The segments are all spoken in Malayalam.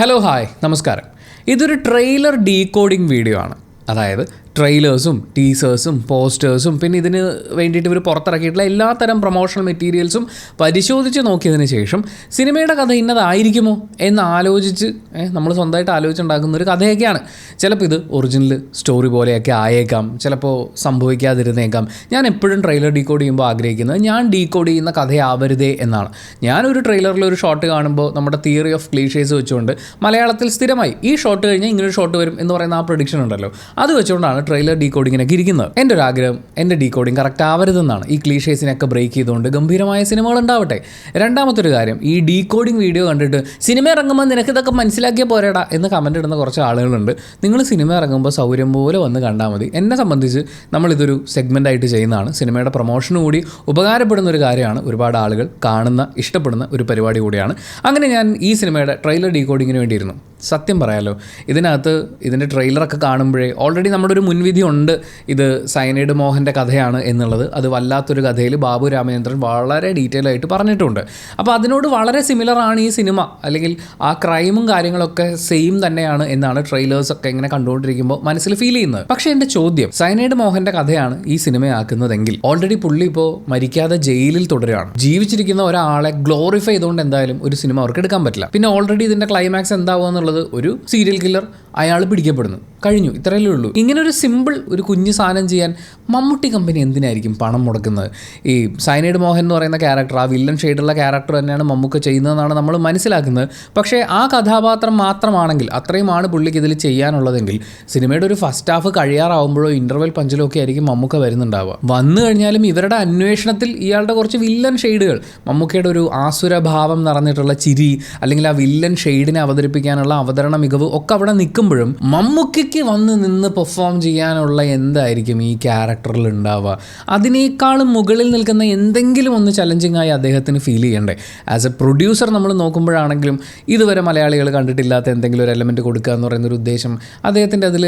ഹലോ ഹായ് നമസ്കാരം. ഇതൊരു ട്രെയിലർ ഡീകോഡിംഗ് വീഡിയോ ആണ്. അതായത് ട്രെയിലേഴ്സും ടീസേഴ്സും പോസ്റ്റേഴ്സും പിന്നെ ഇതിന് വേണ്ടിയിട്ട് ഇവർ പുറത്തിറക്കിയിട്ടുള്ള എല്ലാത്തരം പ്രൊമോഷണൽ മെറ്റീരിയൽസും പരിശോധിച്ച് നോക്കിയതിന് ശേഷം സിനിമയുടെ കഥ ഇന്നതായിരിക്കുമോ എന്ന് ആലോചിച്ച് നമ്മൾ സ്വന്തമായിട്ട് ആലോചിച്ചുണ്ടാക്കുന്ന ഒരു കഥയൊക്കെയാണ്. ചിലപ്പോൾ ഇത് ഒറിജിനൽ സ്റ്റോറി പോലെയൊക്കെ ആയേക്കാം, ചിലപ്പോൾ സംഭവിക്കാതിരുന്നേക്കാം. ഞാൻ എപ്പോഴും ട്രെയിലർ ഡീകോഡ് ചെയ്യുമ്പോൾ ആഗ്രഹിക്കുന്നത് ഞാൻ ഡീകോഡ് ചെയ്യുന്ന കഥയാവരുതേ എന്നാണ്. ഞാനൊരു ട്രെയിലറിൽ ഒരു ഷോട്ട് കാണുമ്പോൾ നമ്മുടെ തിയറി ഓഫ് ക്ലീഷേസ് വെച്ചുകൊണ്ട് മലയാളത്തിൽ സ്ഥിരമായി ഈ ഷോട്ട് കഴിഞ്ഞാൽ ഇങ്ങനൊരു ഷോട്ട് വരും എന്ന് പറയുന്ന ആ പ്രഡിക്ഷൻ ഉണ്ടല്ലോ, അത് വെച്ചുകൊണ്ടാണ് ട്രെയിലർ ഡീകോഡിങ്ങിനൊക്കെ ഇരിക്കുന്നത്. എൻ്റെ ഒരു ആഗ്രഹം എൻ്റെ ഡീകോഡിങ് കറക്റ്റ് ആവരുതെന്നാണ്. ഈ ക്ലീഷേസിനൊക്കെ ബ്രേക്ക് ചെയ്തുകൊണ്ട് ഗംഭീരമായ സിനിമകൾ ഉണ്ടാവട്ടെ. രണ്ടാമത്തൊരു കാര്യം, ഈ ഡീകോഡിങ് വീഡിയോ കണ്ടിട്ട് സിനിമ ഇറങ്ങുമ്പോൾ നിനക്ക് ഇതൊക്കെ മനസ്സിലാക്കിയ പോരാടാ എന്ന് കമൻ്റ് ഇടുന്ന കുറച്ച് ആളുകളുണ്ട്. നിങ്ങൾ സിനിമ ഇറങ്ങുമ്പോൾ സൗകര്യം പോലെ വന്ന് കണ്ടാൽ മതി. എന്നെ സംബന്ധിച്ച് നമ്മളിതൊരു സെഗ്മെൻ്റായിട്ട് ചെയ്യുന്നതാണ്. സിനിമയുടെ പ്രൊമോഷന് കൂടി ഉപകാരപ്പെടുന്ന ഒരു കാര്യമാണ്. ഒരുപാട് ആളുകൾ കാണുന്ന ഇഷ്ടപ്പെടുന്ന ഒരു പരിപാടി കൂടിയാണ്. അങ്ങനെ ഞാൻ ഈ സിനിമയുടെ ട്രെയിലർ ഡീകോഡിങ്ങിന് വേണ്ടിയിരുന്നു. സത്യം പറയാലോ, ഇതിൻ്റെ ട്രെയിലറൊക്കെ കാണുമ്പോഴേ ഓൾറെഡി നമ്മുടെ ഒരു മുൻവിധി ഉണ്ട്, ഇത് സയനൈഡ് മോഹൻ്റെ കഥയാണ് എന്നുള്ളത്. അത് വല്ലാത്തൊരു കഥയിൽ ബാബു രാമചന്ദ്രൻ വളരെ ഡീറ്റെയിൽ ആയിട്ട് പറഞ്ഞിട്ടുണ്ട്. അപ്പോൾ അതിനോട് വളരെ സിമിലറാണ് ഈ സിനിമ, അല്ലെങ്കിൽ ആ ക്രൈമും കാര്യങ്ങളൊക്കെ സെയിം തന്നെയാണ് എന്നാണ് ട്രെയിലേഴ്സൊക്കെ ഇങ്ങനെ കണ്ടുകൊണ്ടിരിക്കുമ്പോൾ മനസ്സിൽ ഫീൽ ചെയ്യുന്നത്. പക്ഷേ എൻ്റെ ചോദ്യം, സയനൈഡ് മോഹൻ്റെ കഥയാണ് ഈ സിനിമയാക്കുന്നതെങ്കിൽ ഓൾറെഡി പുള്ളി ഇപ്പോൾ മരിക്കാതെ ജയിലിൽ തുടരുകയാണ്. ജീവിച്ചിരിക്കുന്ന ഒരാളെ ഗ്ലോറിഫൈ ചെയ്തുകൊണ്ട് എന്തായാലും ഒരു സിനിമ അവർക്ക് എടുക്കാൻ പറ്റില്ല. പിന്നെ ഓൾറെഡി ഇതിൻ്റെ ക്ലൈമാക്സ് എന്താവുക എന്നുള്ളത്, ഒരു സീരിയൽ കില്ലർ, അയാൾ പിടിക്കപ്പെടുന്നു, കഴിഞ്ഞു, ഇത്രയല്ലേ ഉള്ളൂ. ഇങ്ങനെ ഒരു സിമ്പിൾ ഒരു കുഞ്ഞു സാധനം ചെയ്യാൻ മമ്മൂട്ടി കമ്പനി എന്തിനായിരിക്കും പണം മുടക്കുന്നത്? ഈ സയനൈഡ് മോഹൻ എന്ന് പറയുന്ന ക്യാരക്ടർ, ആ വില്ലൻ ഷെയ്ഡുള്ള ക്യാരക്ടർ തന്നെയാണ് മമ്മൂക്ക ചെയ്യുന്നതെന്നാണ് നമ്മൾ മനസ്സിലാക്കുന്നത്. പക്ഷേ ആ കഥാപാത്രം മാത്രമാണെങ്കിൽ, അത്രയുമാണ് പുള്ളിക്ക് ഇതിൽ ചെയ്യാനുള്ളതെങ്കിൽ, സിനിമയുടെ ഒരു ഫസ്റ്റ് ഹാഫ് കഴിയാറാവുമ്പോഴോ ഇൻ്റർവെൽ പഞ്ചിലോ ഒക്കെ ആയിരിക്കും മമ്മൂക്ക വരുന്നുണ്ടാവുക. വന്നു കഴിഞ്ഞാലും ഇവരുടെ അന്വേഷണത്തിൽ ഇയാളുടെ കുറച്ച് വില്ലൻ ഷെയ്ഡുകൾ, മമ്മൂക്കയുടെ ഒരു ആസുരഭാവം നിറഞ്ഞിട്ടുള്ള ചിരി, അല്ലെങ്കിൽ ആ വില്ലൻ ഷെയ്ഡിനെ അവതരിപ്പിക്കാനുള്ള അവതരണ മികവ് ഒക്കെ അവിടെ നിൽക്കുമ്പോഴും മമ്മൂക്കയ്ക്ക് വന്ന് നിന്ന് പെർഫോം ചെയ്യാനുള്ള എന്തായിരിക്കും ഈ ക്യാരക്ടറിൽ ഉണ്ടാവുക? അതിനേക്കാളും മുകളിൽ നിൽക്കുന്ന എന്തെങ്കിലും ഒന്ന് ചലഞ്ചിങ് ആയി അദ്ദേഹത്തിന് ഫീൽ ചെയ്യണ്ടേ? ആസ് എ പ്രൊഡ്യൂസർ നമ്മൾ നോക്കുമ്പോഴാണെങ്കിലും ഇതുവരെ മലയാളികൾ കണ്ടിട്ടില്ലാത്ത എന്തെങ്കിലും ഒരു എലമെൻറ്റ് കൊടുക്കുക എന്ന് പറയുന്നൊരു ഉദ്ദേശം അദ്ദേഹത്തിൻ്റെ അതിൽ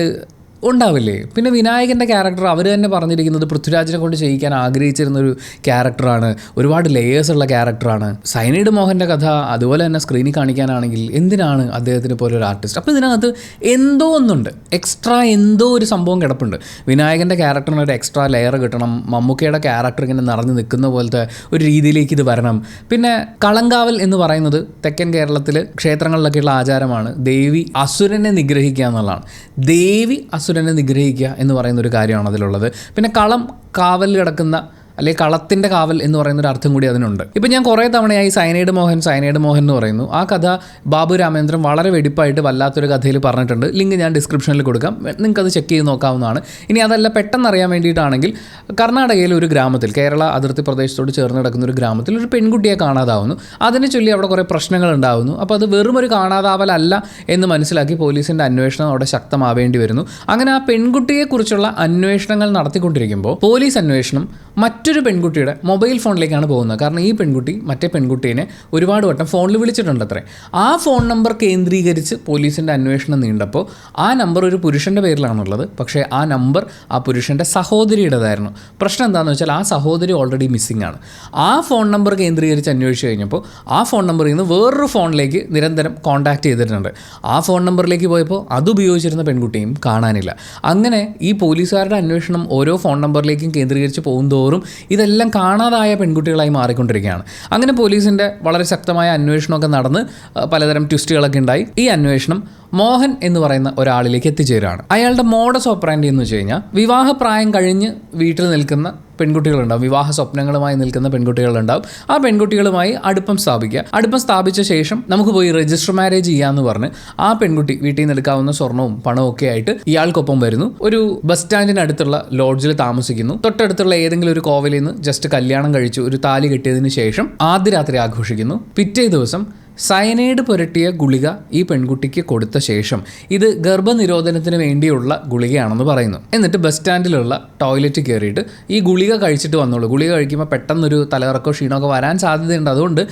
ഉണ്ടാവില്ലേ? പിന്നെ വിനായകൻ്റെ ക്യാരക്ടർ അവർ തന്നെ പറഞ്ഞിരിക്കുന്നത് പൃഥ്വിരാജിനെ കൊണ്ട് ചെയ്യിക്കാൻ ആഗ്രഹിച്ചിരുന്നൊരു ക്യാരക്ടറാണ്, ഒരുപാട് ലേയേഴ്സ് ഉള്ള ക്യാരക്ടറാണ്. സയനൈഡ് മോഹൻ്റെ കഥ അതുപോലെ തന്നെ സ്ക്രീനിൽ കാണിക്കാനാണെങ്കിൽ എന്തിനാണ് അദ്ദേഹത്തിന് പോലെ ഒരു ആർട്ടിസ്റ്റ്? അപ്പോൾ ഇതിനകത്ത് എന്തോ ഒന്നുണ്ട്, എക്സ്ട്രാ എന്തോ ഒരു സംഭവം കിടപ്പുണ്ട്. വിനായകൻ്റെ ക്യാരക്ടറിന് ഒരു എക്സ്ട്രാ ലെയർ കിട്ടണം, മമ്മൂക്കയുടെ ക്യാരക്ടർ ഇങ്ങനെ നിറഞ്ഞു നിൽക്കുന്ന പോലത്തെ ഒരു രീതിയിലേക്ക് ഇത് വരണം. പിന്നെ കളങ്കാവൽ എന്ന് പറയുന്നത് തെക്കൻ കേരളത്തിൽ ക്ഷേത്രങ്ങളിലൊക്കെയുള്ള ആചാരമാണ്. ദേവി അസുരനെ നിഗ്രഹിക്കുക എന്നുള്ളതാണ്. ദേവി അസുരനെ നിഗ്രഹിക്കുക എന്ന് പറയുന്ന ഒരു കാര്യമാണ് അതിലുള്ളത്. പിന്നെ കളം, കാവൽ കിടക്കുന്ന, അല്ലെങ്കിൽ കളത്തിൻ്റെ കാവൽ എന്ന് പറയുന്നൊരു അർത്ഥം കൂടി അതിനുണ്ട്. ഇപ്പം ഞാൻ കുറേ തവണയായി സയനൈഡ് മോഹൻ എന്ന് പറയുന്നു. ആ കഥ ബാബു രാമചന്ദ്രൻ വളരെ വെടിപ്പായിട്ട് വല്ലാത്തൊരു കഥയിൽ പറഞ്ഞിട്ടുണ്ട്. ലിങ്ക് ഞാൻ ഡിസ്ക്രിപ്ഷനിൽ കൊടുക്കാം, നിങ്ങൾക്കത് ചെക്ക് ചെയ്ത് നോക്കാവുന്നതാണ്. ഇനി അതല്ല, പെട്ടെന്ന് അറിയാൻ വേണ്ടിയിട്ടാണെങ്കിൽ, കർണാടകയിലെ ഒരു ഗ്രാമത്തിൽ, കേരള അതിർത്തി പ്രദേശത്തോട് ചേർന്ന് കിടക്കുന്ന ഒരു ഗ്രാമത്തിൽ ഒരു പെൺകുട്ടിയെ കാണാതാവുന്നു. അതിനെ ചൊല്ലി അവിടെ കുറേ പ്രശ്നങ്ങൾ ഉണ്ടാകുന്നു. അപ്പോൾ അത് വെറും ഒരു കാണാതാവലല്ല എന്ന് മനസ്സിലാക്കി പോലീസിൻ്റെ അന്വേഷണം അവിടെ ശക്തമാവേണ്ടി വരുന്നു. അങ്ങനെ ആ പെൺകുട്ടിയെക്കുറിച്ചുള്ള അന്വേഷണങ്ങൾ നടത്തിക്കൊണ്ടിരിക്കുമ്പോൾ പോലീസ് അന്വേഷണം മറ്റൊരു പെൺകുട്ടിയുടെ മൊബൈൽ ഫോണിലേക്കാണ് പോകുന്നത്. കാരണം ഈ പെൺകുട്ടി മറ്റേ പെൺകുട്ടീനെ ഒരുപാട് വട്ടം ഫോണിൽ വിളിച്ചിട്ടുണ്ട് അത്രേ. ആ ഫോൺ നമ്പർ കേന്ദ്രീകരിച്ച് പോലീസിൻ്റെ അന്വേഷണം നീണ്ടപ്പോൾ ആ നമ്പർ ഒരു പുരുഷൻ്റെ പേരിലാണുള്ളത്. പക്ഷേ ആ നമ്പർ ആ പുരുഷൻ്റെ സഹോദരിയുടേതായിരുന്നു. പ്രശ്നം എന്താണെന്ന് വെച്ചാൽ ആ സഹോദരി ഓൾറെഡി മിസ്സിംഗ് ആണ്. ആ ഫോൺ നമ്പർ കേന്ദ്രീകരിച്ച് അന്വേഷിച്ച് കഴിഞ്ഞപ്പോൾ ആ ഫോൺ നമ്പറിൽ നിന്ന് വേറൊരു ഫോണിലേക്ക് നിരന്തരം കോൺടാക്റ്റ് ചെയ്തിട്ടുണ്ട്. ആ ഫോൺ നമ്പറിലേക്ക് പോയപ്പോൾ അതുപയോഗിച്ചിരുന്ന പെൺകുട്ടിയും കാണാനില്ല. അങ്ങനെ ഈ പോലീസുകാരുടെ അന്വേഷണം ഓരോ ഫോൺ നമ്പറിലേക്കും കേന്ദ്രീകരിച്ച് പോകുന്തോറും ഇതെല്ലാം കാണാതായ പെൺകുട്ടികളായി മാറിക്കൊണ്ടിരിക്കുകയാണ്. അങ്ങനെ പോലീസിൻ്റെ വളരെ ശക്തമായ അന്വേഷണമൊക്കെ നടന്ന് പലതരം ട്വിസ്റ്റുകളൊക്കെ ഉണ്ടായി. ഈ അന്വേഷണം മോഹൻ എന്ന് പറയുന്ന ഒരാളിലേക്ക് എത്തിച്ചേരുകയാണ്. അയാളുടെ മോഡസ് ഓപ്പറാൻഡി എന്ന് വെച്ച് കഴിഞ്ഞാൽ, വിവാഹപ്രായം കഴിഞ്ഞ് വീട്ടിൽ നിൽക്കുന്ന പെൺകുട്ടികളുണ്ടാവും, വിവാഹ സ്വപ്നങ്ങളുമായി നിൽക്കുന്ന പെൺകുട്ടികളുണ്ടാവും. ആ പെൺകുട്ടികളുമായി അടുപ്പം സ്ഥാപിച്ച ശേഷം നമുക്ക് പോയി രജിസ്റ്റർ മാരേജ് ചെയ്യാമെന്ന് പറഞ്ഞ് ആ പെൺകുട്ടി വീട്ടിൽ നിന്ന് എടുക്കാവുന്ന സ്വർണവും പണവും ഒക്കെ ആയിട്ട് ഇയാൾക്കൊപ്പം വരുന്നു. ഒരു ബസ് സ്റ്റാൻഡിനടുത്തുള്ള ലോഡ്ജിൽ താമസിക്കുന്നു. തൊട്ടടുത്തുള്ള ഏതെങ്കിലും ഒരു കോവിലിൽ നിന്ന് ജസ്റ്റ് കല്യാണം കഴിച്ചു ഒരു താലി കെട്ടിയതിന് ശേഷം ആദ്യ രാത്രി ആഘോഷിക്കുന്നു. പിറ്റേ ദിവസം സയനൈഡ് പുരട്ടിയ ഗുളിക ഈ പെൺകുട്ടിക്ക് കൊടുത്ത ശേഷം ഇത് ഗർഭനിരോധനത്തിന് വേണ്ടിയുള്ള ഗുളികയാണെന്ന് പറയുന്നു. എന്നിട്ട് ബസ് സ്റ്റാൻഡിലുള്ള ടോയ്ലറ്റ് കയറിയിട്ട് ഈ ഗുളിക കഴിച്ചിട്ട് വന്നോളൂ, ഗുളിക കഴിക്കുമ്പോൾ പെട്ടെന്നൊരു തലകറക്കോ ക്ഷീണമൊക്കെ വരാൻ സാധ്യതയുണ്ട്, അതുകൊണ്ട്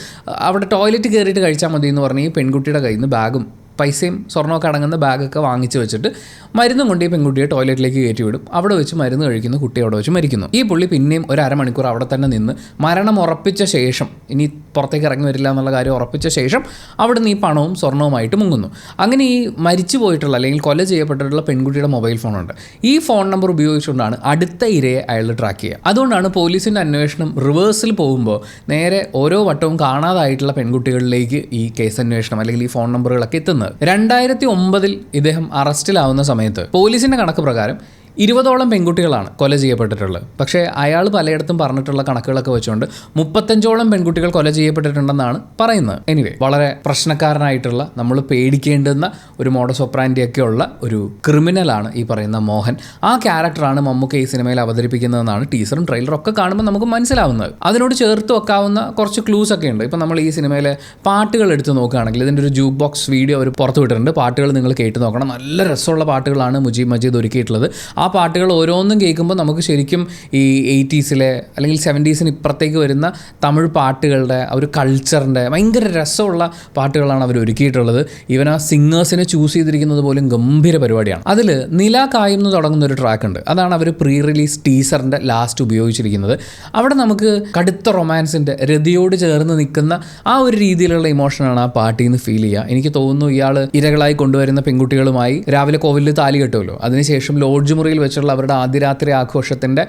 അവിടെ ടോയ്ലറ്റ് കയറിയിട്ട് കഴിച്ചാൽ മതി എന്ന് പറഞ്ഞ് ഈ പെൺകുട്ടിയുടെ കയ്യിൽ നിന്ന് ബാഗും പൈസയും സ്വർണ്ണമൊക്കെ അടങ്ങുന്ന ബാഗൊക്കെ വാങ്ങിച്ച് വെച്ചിട്ട് മരുന്നും കൊണ്ട് ഈ പെൺകുട്ടിയെ ടോയ്ലറ്റിലേക്ക് കയറ്റി വിടും. അവിടെ വെച്ച് മരുന്ന് കഴിക്കുന്നു, കുട്ടി അവിടെ വെച്ച് മരിക്കുന്നു. ഈ പുള്ളി പിന്നെയും ഒരു അരമണിക്കൂർ അവിടെ തന്നെ നിന്ന് മരണം ഉറപ്പിച്ച ശേഷം, ഇനി പുറത്തേക്ക് ഇറങ്ങി വരില്ല എന്നുള്ള കാര്യം ഉറപ്പിച്ച ശേഷം അവിടെ നിന്ന് ഈ പണവും സ്വർണവുമായിട്ട് മുങ്ങുന്നു. അങ്ങനെ ഈ മരിച്ചു പോയിട്ടുള്ള അല്ലെങ്കിൽ കൊല ചെയ്യപ്പെട്ടിട്ടുള്ള പെൺകുട്ടിയുടെ മൊബൈൽ ഫോണുണ്ട്. ഈ ഫോൺ നമ്പർ ഉപയോഗിച്ചുകൊണ്ടാണ് അടുത്ത ഇരയെ അയാൾ ട്രാക്ക് ചെയ്യുക. അതുകൊണ്ടാണ് പോലീസിൻ്റെ അന്വേഷണം റിവേഴ്സിൽ പോകുമ്പോൾ നേരെ ഓരോ വട്ടവും കാണാതായിട്ടുള്ള പെൺകുട്ടികളിലേക്ക് ഈ കേസ് അന്വേഷണം അല്ലെങ്കിൽ ഈ ഫോൺ നമ്പറുകളൊക്കെ എത്തുന്നത്. 2009 ഇദ്ദേഹം അറസ്റ്റിലാവുന്ന സമയത്ത് പോലീസിൻ്റെ കണക്ക് പ്രകാരം 20ഓളം പെൺകുട്ടികളാണ് കൊല ചെയ്യപ്പെട്ടിട്ടുള്ളത്. പക്ഷേ അയാൾ പലയിടത്തും പറഞ്ഞിട്ടുള്ള കണക്കുകളൊക്കെ വെച്ചുകൊണ്ട് 35ഓളം പെൺകുട്ടികൾ കൊല ചെയ്യപ്പെട്ടിട്ടുണ്ടെന്നാണ് പറയുന്നത്. എനിവേ, വളരെ പ്രശ്നക്കാരനായിട്ടുള്ള, നമ്മൾ പേടിക്കേണ്ടുന്ന ഒരു മോഡസ് ഓപ്പറാൻഡിയൊക്കെ ഉള്ള ഒരു ക്രിമിനലാണ് ഈ പറയുന്ന മോഹൻ. ആ ക്യാരക്ടറാണ് മമ്മൂക്ക ഈ സിനിമയിൽ അവതരിപ്പിക്കുന്നതെന്നാണ് ടീസറും ട്രെയിലറും ഒക്കെ കാണുമ്പോൾ നമുക്ക് മനസ്സിലാവുന്നത്. അതിനോട് ചേർത്ത് വെക്കാവുന്ന കുറച്ച് ക്ലൂസ് ഒക്കെ ഉണ്ട്. ഇപ്പം നമ്മൾ ഈ സിനിമയിലെ പാട്ടുകൾ എടുത്ത് നോക്കുകയാണെങ്കിൽ ഇതിൻ്റെ ഒരു ജൂക്ക് ബോക്സ് വീഡിയോ അവർ പുറത്തു വിട്ടിട്ടുണ്ട്. പാട്ടുകൾ നിങ്ങൾ കേട്ട് നോക്കണം. നല്ല രസമുള്ള പാട്ടുകളാണ് മുജീബ് മജീദ് ഒരുക്കിയിട്ടുള്ളത്. ആ പാട്ടുകൾ ഓരോന്നും കേൾക്കുമ്പോൾ നമുക്ക് ശരിക്കും ഈ 80s അല്ലെങ്കിൽ 70s ഇപ്പുറത്തേക്ക് വരുന്ന തമിഴ് പാട്ടുകളുടെ ഒരു കൾച്ചറിൻ്റെ ഭയങ്കര രസമുള്ള പാട്ടുകളാണ് അവർ ഒരുക്കിയിട്ടുള്ളത്. ഈവൻ ആ സിംഗേഴ്സിനെ ചൂസ് ചെയ്തിരിക്കുന്നത് പോലും ഗംഭീര പരിപാടിയാണ്. അതിൽ നില കായും എന്ന് തുടങ്ങുന്ന ഒരു ട്രാക്ക് ഉണ്ട്. അതാണ് അവർ പ്രീ റിലീസ് ടീസറിൻ്റെ ലാസ്റ്റ് ഉപയോഗിച്ചിരിക്കുന്നത്. അവിടെ നമുക്ക് കടുത്ത റൊമാൻസിൻ്റെ രതിയോട് ചേർന്ന് നിൽക്കുന്ന ആ ഒരു രീതിയിലുള്ള ഇമോഷനാണ് ആ പാട്ടിൽ നിന്ന് ഫീൽ ചെയ്യുക. എനിക്ക് തോന്നുന്നു ഇയാൾ ഇരകളായി കൊണ്ടുവരുന്ന പെൺകുട്ടികളുമായി രാവിലെ കോവിലിൽ താലി കെട്ടുമല്ലോ, അതിനുശേഷം ലോഡ്ജ് മുറിയിൽ വെച്ചുള്ള അവരുടെ ആദ്യരാത്രി ആഘോഷത്തിൻ്റെ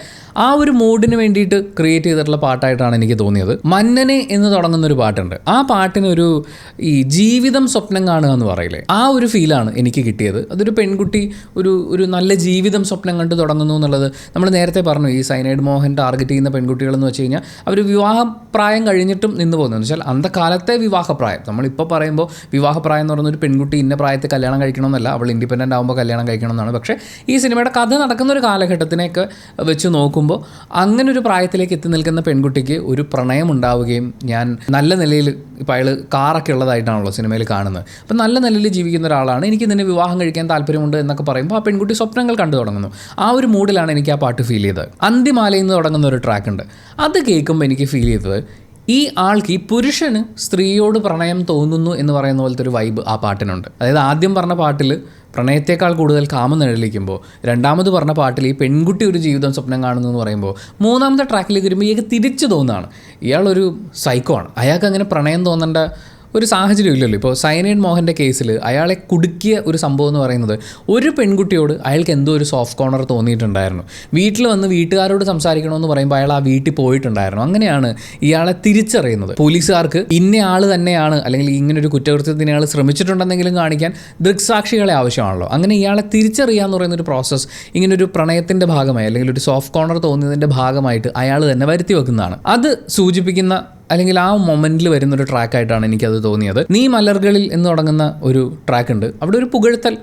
ആ ഒരു മൂഡിന് വേണ്ടിയിട്ട് ക്രിയേറ്റ് ചെയ്തിട്ടുള്ള പാട്ടായിട്ടാണ് എനിക്ക് തോന്നിയത്. മന്നനെ എന്ന് തുടങ്ങുന്നൊരു പാട്ടുണ്ട്. ആ പാട്ടിനൊരു ഈ ജീവിതം സ്വപ്നം കാണുക എന്ന് പറയില്ലേ, ആ ഒരു ഫീലാണ് എനിക്ക് കിട്ടിയത്. അതൊരു പെൺകുട്ടി ഒരു നല്ല ജീവിതം സ്വപ്നം കണ്ട് തുടങ്ങുന്നു എന്നുള്ളത് നമ്മൾ നേരത്തെ പറഞ്ഞു. ഈ സൈനൈഡ് മോഹൻ ടാർഗറ്റ് ചെയ്യുന്ന പെൺകുട്ടികളെന്ന് വെച്ച് കഴിഞ്ഞാൽ അവർ വിവാഹപ്രായം കഴിഞ്ഞിട്ടും നിന്ന് പോകുന്നത് വെച്ചാൽ അന്തകാലത്തെ വിവാഹപ്രായം. നമ്മളിപ്പോൾ പറയുമ്പോൾ വിവാഹപ്രായം എന്ന് പറയുന്ന ഒരു പെൺകുട്ടി ഇന്ന പ്രായത്തിൽ കല്യാണം കഴിക്കണമെന്നല്ല, അവൾ ഇൻഡിപെൻഡൻ്റ് ആകുമ്പോൾ കല്യാണം കഴിക്കണം എന്നാണ്. പക്ഷേ ഈ സിനിമയുടെ കഥ നടക്കുന്ന ഒരു കാലഘട്ടത്തിനെയൊക്കെ വെച്ച് നോക്കുമ്പോൾ അങ്ങനെ ഒരു പ്രായത്തിലേക്ക് എത്തി നിൽക്കുന്ന പെൺകുട്ടിക്ക് ഒരു പ്രണയം ഉണ്ടാവുകയും, ഞാൻ നല്ല നിലയിൽ, ഇപ്പോൾ അയാൾ കാറൊക്കെ ഉള്ളതായിട്ടാണല്ലോ സിനിമയിൽ കാണുന്നത്, അപ്പം നല്ല നിലയിൽ ജീവിക്കുന്ന ഒരാളാണ്, എനിക്ക് നിന്നെ വിവാഹം കഴിക്കാൻ താല്പര്യമുണ്ട് എന്നൊക്കെ പറയുമ്പോൾ ആ പെൺകുട്ടി സ്വപ്നങ്ങൾ കണ്ടു തുടങ്ങുന്നു. ആ ഒരു മൂഡിലാണ് എനിക്ക് ആ പാട്ട് ഫീൽ ചെയ്തത്. അന്തിമാലയിൽ നിന്ന് തുടങ്ങുന്ന ഒരു ട്രാക്ക് ഉണ്ട്. അത് കേൾക്കുമ്പോൾ എനിക്ക് ഫീൽ ചെയ്തത് ഈ ആൾക്ക്, ഈ പുരുഷന് സ്ത്രീയോട് പ്രണയം തോന്നുന്നു എന്ന് പറയുന്ന പോലത്തെ ഒരു വൈബ് ആ പാട്ടിനുണ്ട്. അതായത് ആദ്യം പറഞ്ഞ പാട്ടിൽ പ്രണയത്തേക്കാൾ കൂടുതൽ കാമം നിഴലിക്കുമ്പോൾ, രണ്ടാമത് പറഞ്ഞ പാട്ടിൽ ഈ പെൺകുട്ടി ഒരു ജീവിതം സ്വപ്നം കാണുന്നു എന്ന് പറയുമ്പോൾ, മൂന്നാമത്തെ ട്രാക്കിലേക്ക് വരുമ്പോൾ ഇയാൾക്ക് തിരിച്ചു തോന്നുകയാണ് ഇയാളൊരു സൈക്കോ ആണ്. അയാൾക്ക് അങ്ങനെ പ്രണയം തോന്നേണ്ട ഒരു സാഹചര്യം ഇല്ലല്ലോ. ഇപ്പോൾ സൈനൈഡ് മോഹൻ്റെ കേസിൽ അയാളെ കുടുക്കിയ ഒരു സംഭവം എന്ന് പറയുന്നത് ഒരു പെൺകുട്ടിയോട് അയാൾക്ക് എന്തോ ഒരു സോഫ്റ്റ് കോർണർ തോന്നിയിട്ടുണ്ടായിരുന്നു. വീട്ടിൽ വന്ന് വീട്ടുകാരോട് സംസാരിക്കണമെന്ന് പറയുമ്പോൾ അയാൾ ആ വീട്ടിൽ പോയിട്ടുണ്ടായിരുന്നു. അങ്ങനെയാണ് ഇയാളെ തിരിച്ചറിയുന്നത്. പോലീസുകാർക്ക് ഇന്ന ആൾ തന്നെയാണ് അല്ലെങ്കിൽ ഇങ്ങനൊരു കുറ്റകൃത്യത്തിന് ഇയാൾ ശ്രമിച്ചിട്ടുണ്ടെന്നെങ്കിലും കാണിക്കാൻ ദൃക്സാക്ഷികളെ ആവശ്യമാണല്ലോ. അങ്ങനെ ഇയാളെ തിരിച്ചറിയാന്ന് പറയുന്നൊരു പ്രോസസ്സ് ഇങ്ങനൊരു പ്രണയത്തിൻ്റെ ഭാഗമായി അല്ലെങ്കിൽ ഒരു സോഫ്റ്റ് കോർണർ തോന്നിയതിൻ്റെ ഭാഗമായിട്ട് അയാൾ തന്നെ വരുത്തി വെക്കുന്നതാണ്. അത് സൂചിപ്പിക്കുന്ന അല്ലെങ്കിൽ ആ മൊമെൻറ്റിൽ വരുന്നൊരു ട്രാക്കായിട്ടാണ് എനിക്കത് തോന്നിയത്. നീ മലർകളിൽ എന്ന് തുടങ്ങുന്ന ഒരു ട്രാക്ക് ഉണ്ട്. അവിടെ ഒരു പുകഴ്ത്തൽ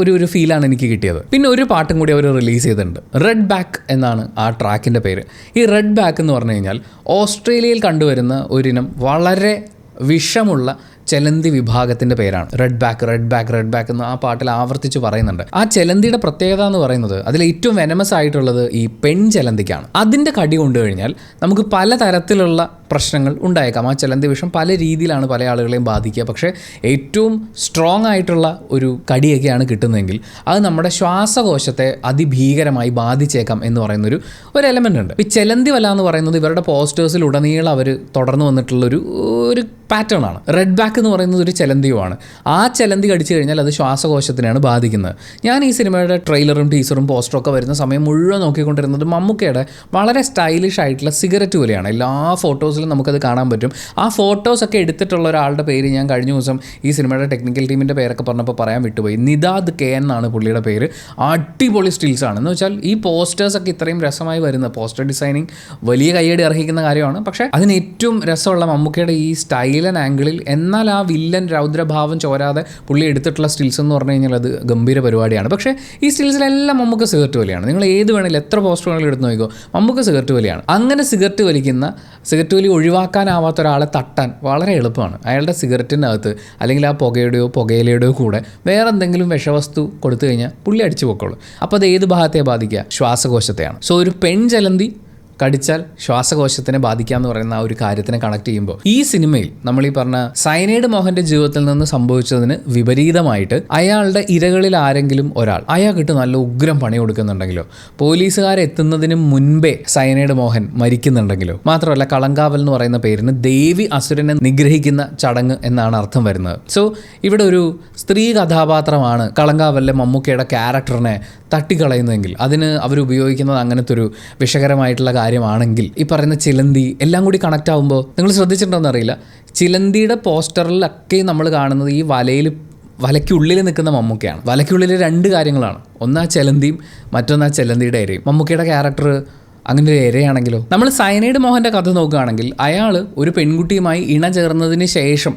ഒരു ഫീലാണ് എനിക്ക് കിട്ടിയത്. പിന്നെ ഒരു പാട്ടും കൂടി അവർ റിലീസ് ചെയ്തിട്ടുണ്ട്. റെഡ് ബാക്ക് എന്നാണ് ആ ട്രാക്കിൻ്റെ പേര്. ഈ റെഡ് ബാക്ക് എന്ന് പറഞ്ഞു കഴിഞ്ഞാൽ ഓസ്ട്രേലിയയിൽ കണ്ടുവരുന്ന ഒരിനം വളരെ വിഷമുള്ള ചെലന്തി വിഭാഗത്തിൻ്റെ പേരാണ്. Red back red back red back എന്ന് ആ പാട്ടിൽ ആവർത്തിച്ച് പറയുന്നുണ്ട്. ആ ചെലന്തിയുടെ പ്രത്യേകത എന്ന് പറയുന്നത് അതിൽ ഏറ്റവും വെനമസ് ആയിട്ടുള്ളത് ഈ പെൺചെലന്തിക്കാണ്. അതിൻ്റെ കടി കൊണ്ടു കഴിഞ്ഞാൽ നമുക്ക് പലതരത്തിലുള്ള പ്രശ്നങ്ങൾ ഉണ്ടായേക്കാം. ആ ചെലന്തി വിഷം പല രീതിയിലാണ് പല ആളുകളെയും ബാധിക്കുക. പക്ഷേ ഏറ്റവും സ്ട്രോങ് ആയിട്ടുള്ള ഒരു കടിയൊക്കെയാണ് കിട്ടുന്നതെങ്കിൽ അത് നമ്മുടെ ശ്വാസകോശത്തെ അതിഭീകരമായി ബാധിച്ചേക്കാം എന്ന് പറയുന്നൊരു എലമെൻ്റ് ഉണ്ട്. ഈ ചെലന്തി വല എന്ന് പറയുന്നത് ഇവരുടെ പോസ്റ്റേഴ്സിൽ ഉടനീളം അവർ തുടർന്ന് വന്നിട്ടുള്ളൊരു പാറ്റേൺ ആണ്. റെഡ് ബാക്ക് എന്ന് പറയുന്നത് ഒരു ചെലന്തിയുമാണ്. ആ ചെലന്തി കടിച്ചു കഴിഞ്ഞാൽ അത് ശ്വാസകോശത്തിനാണ് ബാധിക്കുന്നത്. ഞാൻ ഈ സിനിമയുടെ ട്രെയിലറും ടീസറും പോസ്റ്ററും ഒക്കെ വരുന്ന സമയം മുഴുവൻ നോക്കിക്കൊണ്ടിരുന്നത് മമ്മൂക്കയുടെ വളരെ സ്റ്റൈലിഷ് ആയിട്ടുള്ള സിഗരറ്റ് പോലെയാണ്. എല്ലാ ഫോട്ടോസിലും നമുക്കത് കാണാൻ പറ്റും. ആ ഫോട്ടോസൊക്കെ എടുത്തിട്ടുള്ള ഒരാളുടെ പേര് ഞാൻ കഴിഞ്ഞ ദിവസം ഈ സിനിമയുടെ ടെക്നിക്കൽ ടീമിൻ്റെ പേരൊക്കെ പറഞ്ഞപ്പോൾ പറയാൻ വിട്ടുപോയി. നിദാദ് കെ എന്നാണ് പുള്ളിയുടെ പേര്. അടിപൊളി സ്റ്റിൽസ് ആണ്. എന്ന് വെച്ചാൽ ഈ പോസ്റ്റേഴ്സൊക്കെ ഇത്രയും രസമായി വരുന്ന പോസ്റ്റർ ഡിസൈനിങ് വലിയ കയ്യടി അർഹിക്കുന്ന കാര്യമാണ്. പക്ഷേ അതിന് ഏറ്റവും രസമുള്ള മമ്മൂക്കയുടെ ഈ സ്റ്റൈലൻ ആംഗിളിൽ എന്നാൽ ആ വില്ലൻ രൗദ്രഭാവം ചോരാതെ പുള്ളി എടുത്തിട്ടുള്ള സ്റ്റിൽസ് എന്ന് പറഞ്ഞു കഴിഞ്ഞാൽ അത് ഗംഭീര പരിപാടിയാണ്. പക്ഷേ ഈ സ്റ്റിൽസിലെല്ലാം മമ്മൂക്ക സിഗരറ്റ് വലിയാണ്. നിങ്ങൾ ഏത് വേണമെങ്കിലും എത്ര പോസ്റ്റർ വേണമെങ്കിലും എടുത്ത് നോക്കിക്കോ, മമ്മൂക്ക സിഗരറ്റ് വലിയാണ്. അങ്ങനെ സിഗരറ്റ് വലിക്കുന്ന, സിഗരറ്റ് വലി ഒഴിവാക്കാനാവാത്ത ഒരാളെ തട്ടാൻ വളരെ എളുപ്പമാണ്. അയാളുടെ സിഗരറ്റിനകത്ത് അല്ലെങ്കിൽ ആ പുകയിലയുടെയോ കൂടെ വേറെ എന്തെങ്കിലും വിഷവസ്തു കൊടുത്തു കഴിഞ്ഞാൽ പുള്ളി അടിച്ചു പൊക്കോളും. അപ്പോൾ അത് ഏത് ഭാഗത്തെ ബാധിക്കുക? ശ്വാസകോശത്തെയാണ്. സോ ഒരു പെൺചലന്തി കടിച്ചാൽ ശ്വാസകോശത്തിനെ ബാധിക്കാമെന്ന് പറയുന്ന ആ ഒരു കാര്യത്തിനെ കണക്ട് ചെയ്യുമ്പോൾ ഈ സിനിമയിൽ നമ്മൾ ഈ പറഞ്ഞ സയനൈഡ് മോഹന്റെ ജീവിതത്തിൽ നിന്ന് സംഭവിച്ചതിന് വിപരീതമായിട്ട് അയാളുടെ ഇരകളിൽ ആരെങ്കിലും ഒരാൾ അയാൾക്കിട്ട് നല്ല ഉഗ്രം പണി കൊടുക്കുന്നുണ്ടെങ്കിലോ, പോലീസുകാരെത്തുന്നതിന് മുൻപേ സയനൈഡ് മോഹൻ മരിക്കുന്നുണ്ടെങ്കിലോ, മാത്രമല്ല കളങ്കാവൽ എന്ന് പറയുന്ന പേരിന് ദേവി അസുരനെ നിഗ്രഹിക്കുന്ന ചടങ്ങ് എന്നാണ് അർത്ഥം വരുന്നത്. സോ ഇവിടെ ഒരു സ്ത്രീ കഥാപാത്രമാണ് കളങ്കാവലിലെ മമ്മൂക്കയുടെ ക്യാരക്ടറിനെ തട്ടിക്കളയുന്നതെങ്കിൽ അതിന് അവരുപയോഗിക്കുന്നത് അങ്ങനത്തെ ഒരു വിഷകരമായിട്ടുള്ള കാര്യമാണെങ്കിൽ ഈ പറയുന്ന ചിലന്തി എല്ലാം കൂടി കണക്റ്റ് ആകുമ്പോൾ നിങ്ങൾ ശ്രദ്ധിച്ചിട്ടുണ്ടോയെന്ന് അറിയില്ല, ചിലന്തിയുടെ പോസ്റ്ററിലൊക്കെ നമ്മൾ കാണുന്നത് ഈ വലയ്ക്കുള്ളിൽ നിൽക്കുന്ന മമ്മൂക്കയാണ്. വലയ്ക്കുള്ളിൽ 2 കാര്യങ്ങളാണ്, ഒന്ന് ആ ചിലന്തിയും മറ്റൊന്ന് ആ ചിലന്തിയുടെ ഇരയും. മമ്മൂക്കയുടെ ക്യാരക്ടർ അങ്ങനെ ഒരു ഇരയാണെങ്കിലോ? നമ്മൾ സയനൈഡ് മോഹൻ്റെ കഥ നോക്കുകയാണെങ്കിൽ അയാൾ ഒരു പെൺകുട്ടിയുമായി ഇണ ചേർന്നതിന് ശേഷം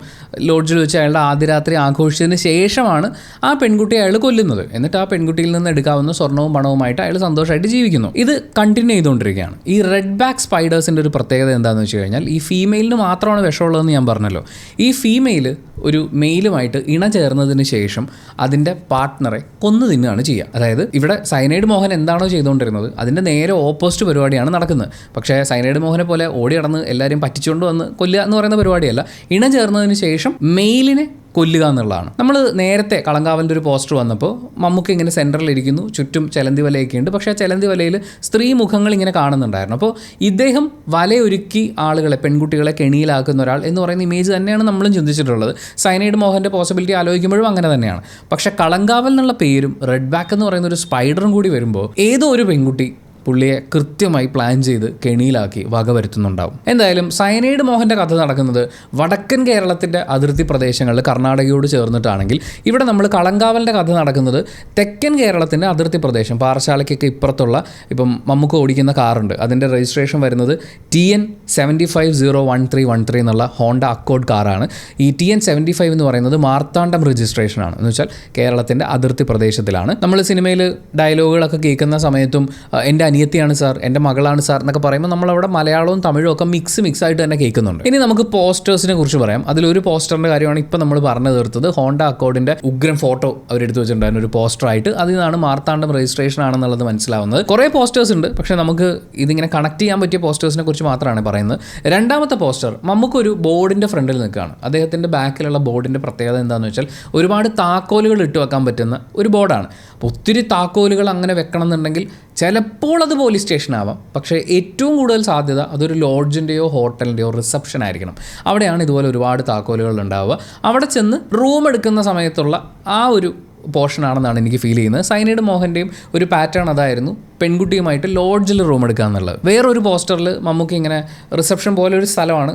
ലോഡ്ജിൽ വെച്ച് അയാളുടെ ആദ്യ രാത്രി ആഘോഷിച്ചതിന് ശേഷമാണ് ആ പെൺകുട്ടിയെ അയാൾ കൊല്ലുന്നത്. എന്നിട്ട് ആ പെൺകുട്ടിയിൽ നിന്ന് എടുക്കാവുന്ന സ്വർണവും പണവുമായിട്ട് അയാൾ സന്തോഷമായിട്ട് ജീവിക്കുന്നു. ഇത് കണ്ടിന്യൂ ചെയ്തുകൊണ്ടിരിക്കുകയാണ്. ഈ റെഡ് ബാക്ക് സ്പൈഡേഴ്സിൻ്റെ ഒരു പ്രത്യേകത എന്താണെന്ന് വെച്ച് കഴിഞ്ഞാൽ ഈ ഫീമെയിലിന് മാത്രമാണ് വിഷമുള്ളതെന്ന് ഞാൻ പറഞ്ഞല്ലോ. ഈ ഫീമെയിൽ ഒരു മെയിലുമായിട്ട് ഇണ ചേർന്നതിന് ശേഷം അതിൻ്റെ പാർട്ട്ണറെ കൊന്നു തിന്നുകയാണ് ചെയ്യുക. അതായത് ഇവിടെ സയനൈഡ് മോഹൻ എന്താണോ ചെയ്തുകൊണ്ടിരുന്നത് അതിൻ്റെ നേരെ ഓപ്പോസിറ്റ് പരിപാടിയാണ് നടക്കുന്നത്. പക്ഷേ സയനൈഡ് മോഹനെ പോലെ ഓടി നടന്ന് എല്ലാവരെയും പറ്റിച്ചുകൊണ്ട് വന്ന് കൊല്ലുക എന്ന് പറയുന്ന പരിപാടിയല്ല. ഇണ ചേർന്നതിന് ശേഷം മെയിലിനെ കൊല്ലുക എന്നുള്ളതാണ്. നമ്മൾ നേരത്തെ കളങ്കാവലിൻ്റെ ഒരു പോസ്റ്റർ വന്നപ്പോൾ മമ്മൂക്ക ഇങ്ങനെ സെൻറ്ററിലിരിക്കുന്നു, ചുറ്റും ചെലന്തി വലയൊക്കെ ഉണ്ട്. പക്ഷേ ആ ചെലന്തി വലയിൽ സ്ത്രീ മുഖങ്ങൾ ഇങ്ങനെ കാണുന്നുണ്ടായിരുന്നു. അപ്പോൾ ഇദ്ദേഹം വലയൊരുക്കി ആളുകളെ, പെൺകുട്ടികളെ കെണിയിലാക്കുന്ന ഒരാൾ എന്ന് പറയുന്ന ഇമേജ് തന്നെയാണ് നമ്മളും ചിന്തിച്ചിട്ടുള്ളത്. സയനൈഡ് മോഹൻ്റെ പോസിബിലിറ്റി ആലോചിക്കുമ്പോഴും അങ്ങനെ തന്നെയാണ്. പക്ഷേ കളങ്കാവൽ എന്നുള്ള പേരും റെഡ് ബാക്ക് എന്ന് പറയുന്ന ഒരു സ്പൈഡറും കൂടി വരുമ്പോൾ ഏതോ ഒരു പെൺകുട്ടി പുള്ളിയെ കൃത്യമായി പ്ലാൻ ചെയ്ത് കെണിയിലാക്കി വകവരുത്തുന്നുണ്ടാവും. എന്തായാലും സയനൈഡ് മോഹൻ്റെ കഥ നടക്കുന്നത് വടക്കൻ കേരളത്തിൻ്റെ അതിർത്തി പ്രദേശങ്ങളിൽ കർണാടകയോട് ചേർന്നിട്ടാണെങ്കിൽ ഇവിടെ നമ്മൾ കളങ്കാവലിൻ്റെ കഥ നടക്കുന്നത് തെക്കൻ കേരളത്തിൻ്റെ അതിർത്തി പ്രദേശം, പാറശാലയ്ക്കൊക്കെ ഇപ്പുറത്തുള്ള ഇപ്പം മമ്മൂക്ക ഓടിക്കുന്ന കാറുണ്ട്, അതിൻ്റെ രജിസ്ട്രേഷൻ വരുന്നത് TN 75011313 എന്നുള്ള ഹോണ്ട അക്കോർഡ് കാറാണ്. ഈ TN 75 എന്ന് പറയുന്നത് മാർത്താണ്ഡം രജിസ്ട്രേഷനാണ്. എന്ന് വെച്ചാൽ കേരളത്തിൻ്റെ അതിർത്തി പ്രദേശത്തിലാണ്. നമ്മൾ സിനിമയിൽ ഡയലോഗുകളൊക്കെ കേൾക്കുന്ന സമയത്തും എൻ്റെ അനിയത്തിയാണ് സാർ, എൻ്റെ മകളാണ് സാർ എന്നൊക്കെ പറയുമ്പോൾ നമ്മളവിടെ മലയാളവും തമിഴും ഒക്കെ മിക്സ് ആയിട്ട് തന്നെ കേൾക്കുന്നുണ്ട്. ഇനി നമുക്ക് പോസ്റ്റേഴ്സിനെ കുറിച്ച് പറയാം. അതിലൊരു പോസ്റ്ററിൻ്റെ കാര്യമാണ് ഇപ്പോൾ നമ്മൾ പറഞ്ഞു തീർത്തത്. ഹോണ്ട അക്കോർഡിൻ്റെ ഉഗ്രം ഫോട്ടോ അവരെടുത്ത് വെച്ചിട്ടുണ്ടായിരുന്നു ഒരു പോസ്റ്ററായിട്ട്. അതിൽ നിന്നാണ് മാർത്താണ്ഡം രജിസ്ട്രേഷൻ ആണെന്നുള്ളത് മനസ്സിലാവുന്നത്. കുറേ പോസ്റ്റേഴ്സ് ഉണ്ട്, പക്ഷേ നമുക്ക് ഇതിങ്ങനെ കണക്ട് ചെയ്യാൻ പറ്റിയ പോസ്റ്റേഴ്സിനെ കുറിച്ച് മാത്രമാണ് പറയുന്നത്. രണ്ടാമത്തെ പോസ്റ്റർ മമ്മൂക്ക ഒരു ബോർഡിൻ്റെ ഫ്രണ്ടിൽ നിൽക്കുകയാണ്. അദ്ദേഹത്തിൻ്റെ ബാക്കിലുള്ള ബോർഡിൻ്റെ പ്രത്യേകത എന്താണെന്ന് വെച്ചാൽ ഒരുപാട് താക്കോലുകൾ ഇട്ട് വെക്കാൻ പറ്റുന്ന ഒരു ബോർഡാണ്. അപ്പോൾ ഒത്തിരി താക്കോലുകൾ അങ്ങനെ വെക്കണം എന്നുണ്ടെങ്കിൽ ചിലപ്പോൾ അത് പോലീസ് സ്റ്റേഷൻ ആവാം, പക്ഷേ ഏറ്റവും കൂടുതൽ സാധ്യത അതൊരു ലോഡ്ജിൻ്റെയോ ഹോട്ടലിൻ്റെയോ റിസപ്ഷൻ ആയിരിക്കണം. അവിടെയാണ് ഇതുപോലെ ഒരുപാട് താക്കോലുകൾ ഉണ്ടാവുക. അവിടെ ചെന്ന് റൂം എടുക്കുന്ന സമയത്തുള്ള ആ ഒരു പോർഷനാണെന്നാണ് എനിക്ക് ഫീൽ ചെയ്യുന്നത്. സയനൈഡ് മോഹൻ്റെയും ഒരു പാറ്റേൺ അതായിരുന്നു, പെൺകുട്ടിയുമായിട്ട് ലോഡ്ജിൽ റൂം എടുക്കുക എന്നുള്ളത്. വേറൊരു പോസ്റ്ററിൽ മമ്മൂക്ക ഇങ്ങനെ റിസപ്ഷൻ പോലെ ഒരു സ്ഥലമാണ്,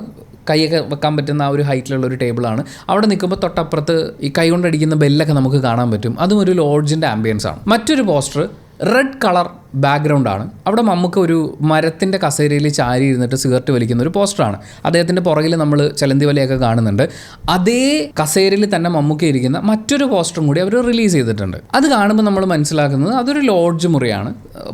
കൈയൊക്കെ വെക്കാൻ പറ്റുന്ന ആ ഒരു ഹൈറ്റിലുള്ള ഒരു ടേബിളാണ്. അവിടെ നിൽക്കുമ്പോൾ തൊട്ടപ്പുറത്ത് ഈ കൈ കൊണ്ടടിക്കുന്ന ബെല്ലൊക്കെ നമുക്ക് കാണാൻ പറ്റും. അതും ഒരു ലോഡ്ജിൻ്റെ ആംബിയൻസ് ആണ്. മറ്റൊരു പോസ്റ്റർ റെഡ് കളർ ബാക്ക്ഗ്രൗണ്ടാണ്. അവിടെ മമ്മൂക്ക ഒരു മരത്തിൻ്റെ കസേരയിൽ ചാരി ഇരുന്നിട്ട് സിഗരറ്റ് വലിക്കുന്ന ഒരു പോസ്റ്ററാണ്. അദ്ദേഹത്തിൻ്റെ പുറകിൽ നമ്മൾ ചെലന്തി വലയൊക്കെ കാണുന്നുണ്ട്. അതേ കസേരയിൽ തന്നെ മമ്മൂക്ക ഇരിക്കുന്ന മറ്റൊരു പോസ്റ്ററും കൂടി അവർ റിലീസ് ചെയ്തിട്ടുണ്ട്. അത് കാണുമ്പോൾ നമ്മൾ മനസ്സിലാക്കുന്നത് അതൊരു ലോഡ്ജ് മുറിയാണ്.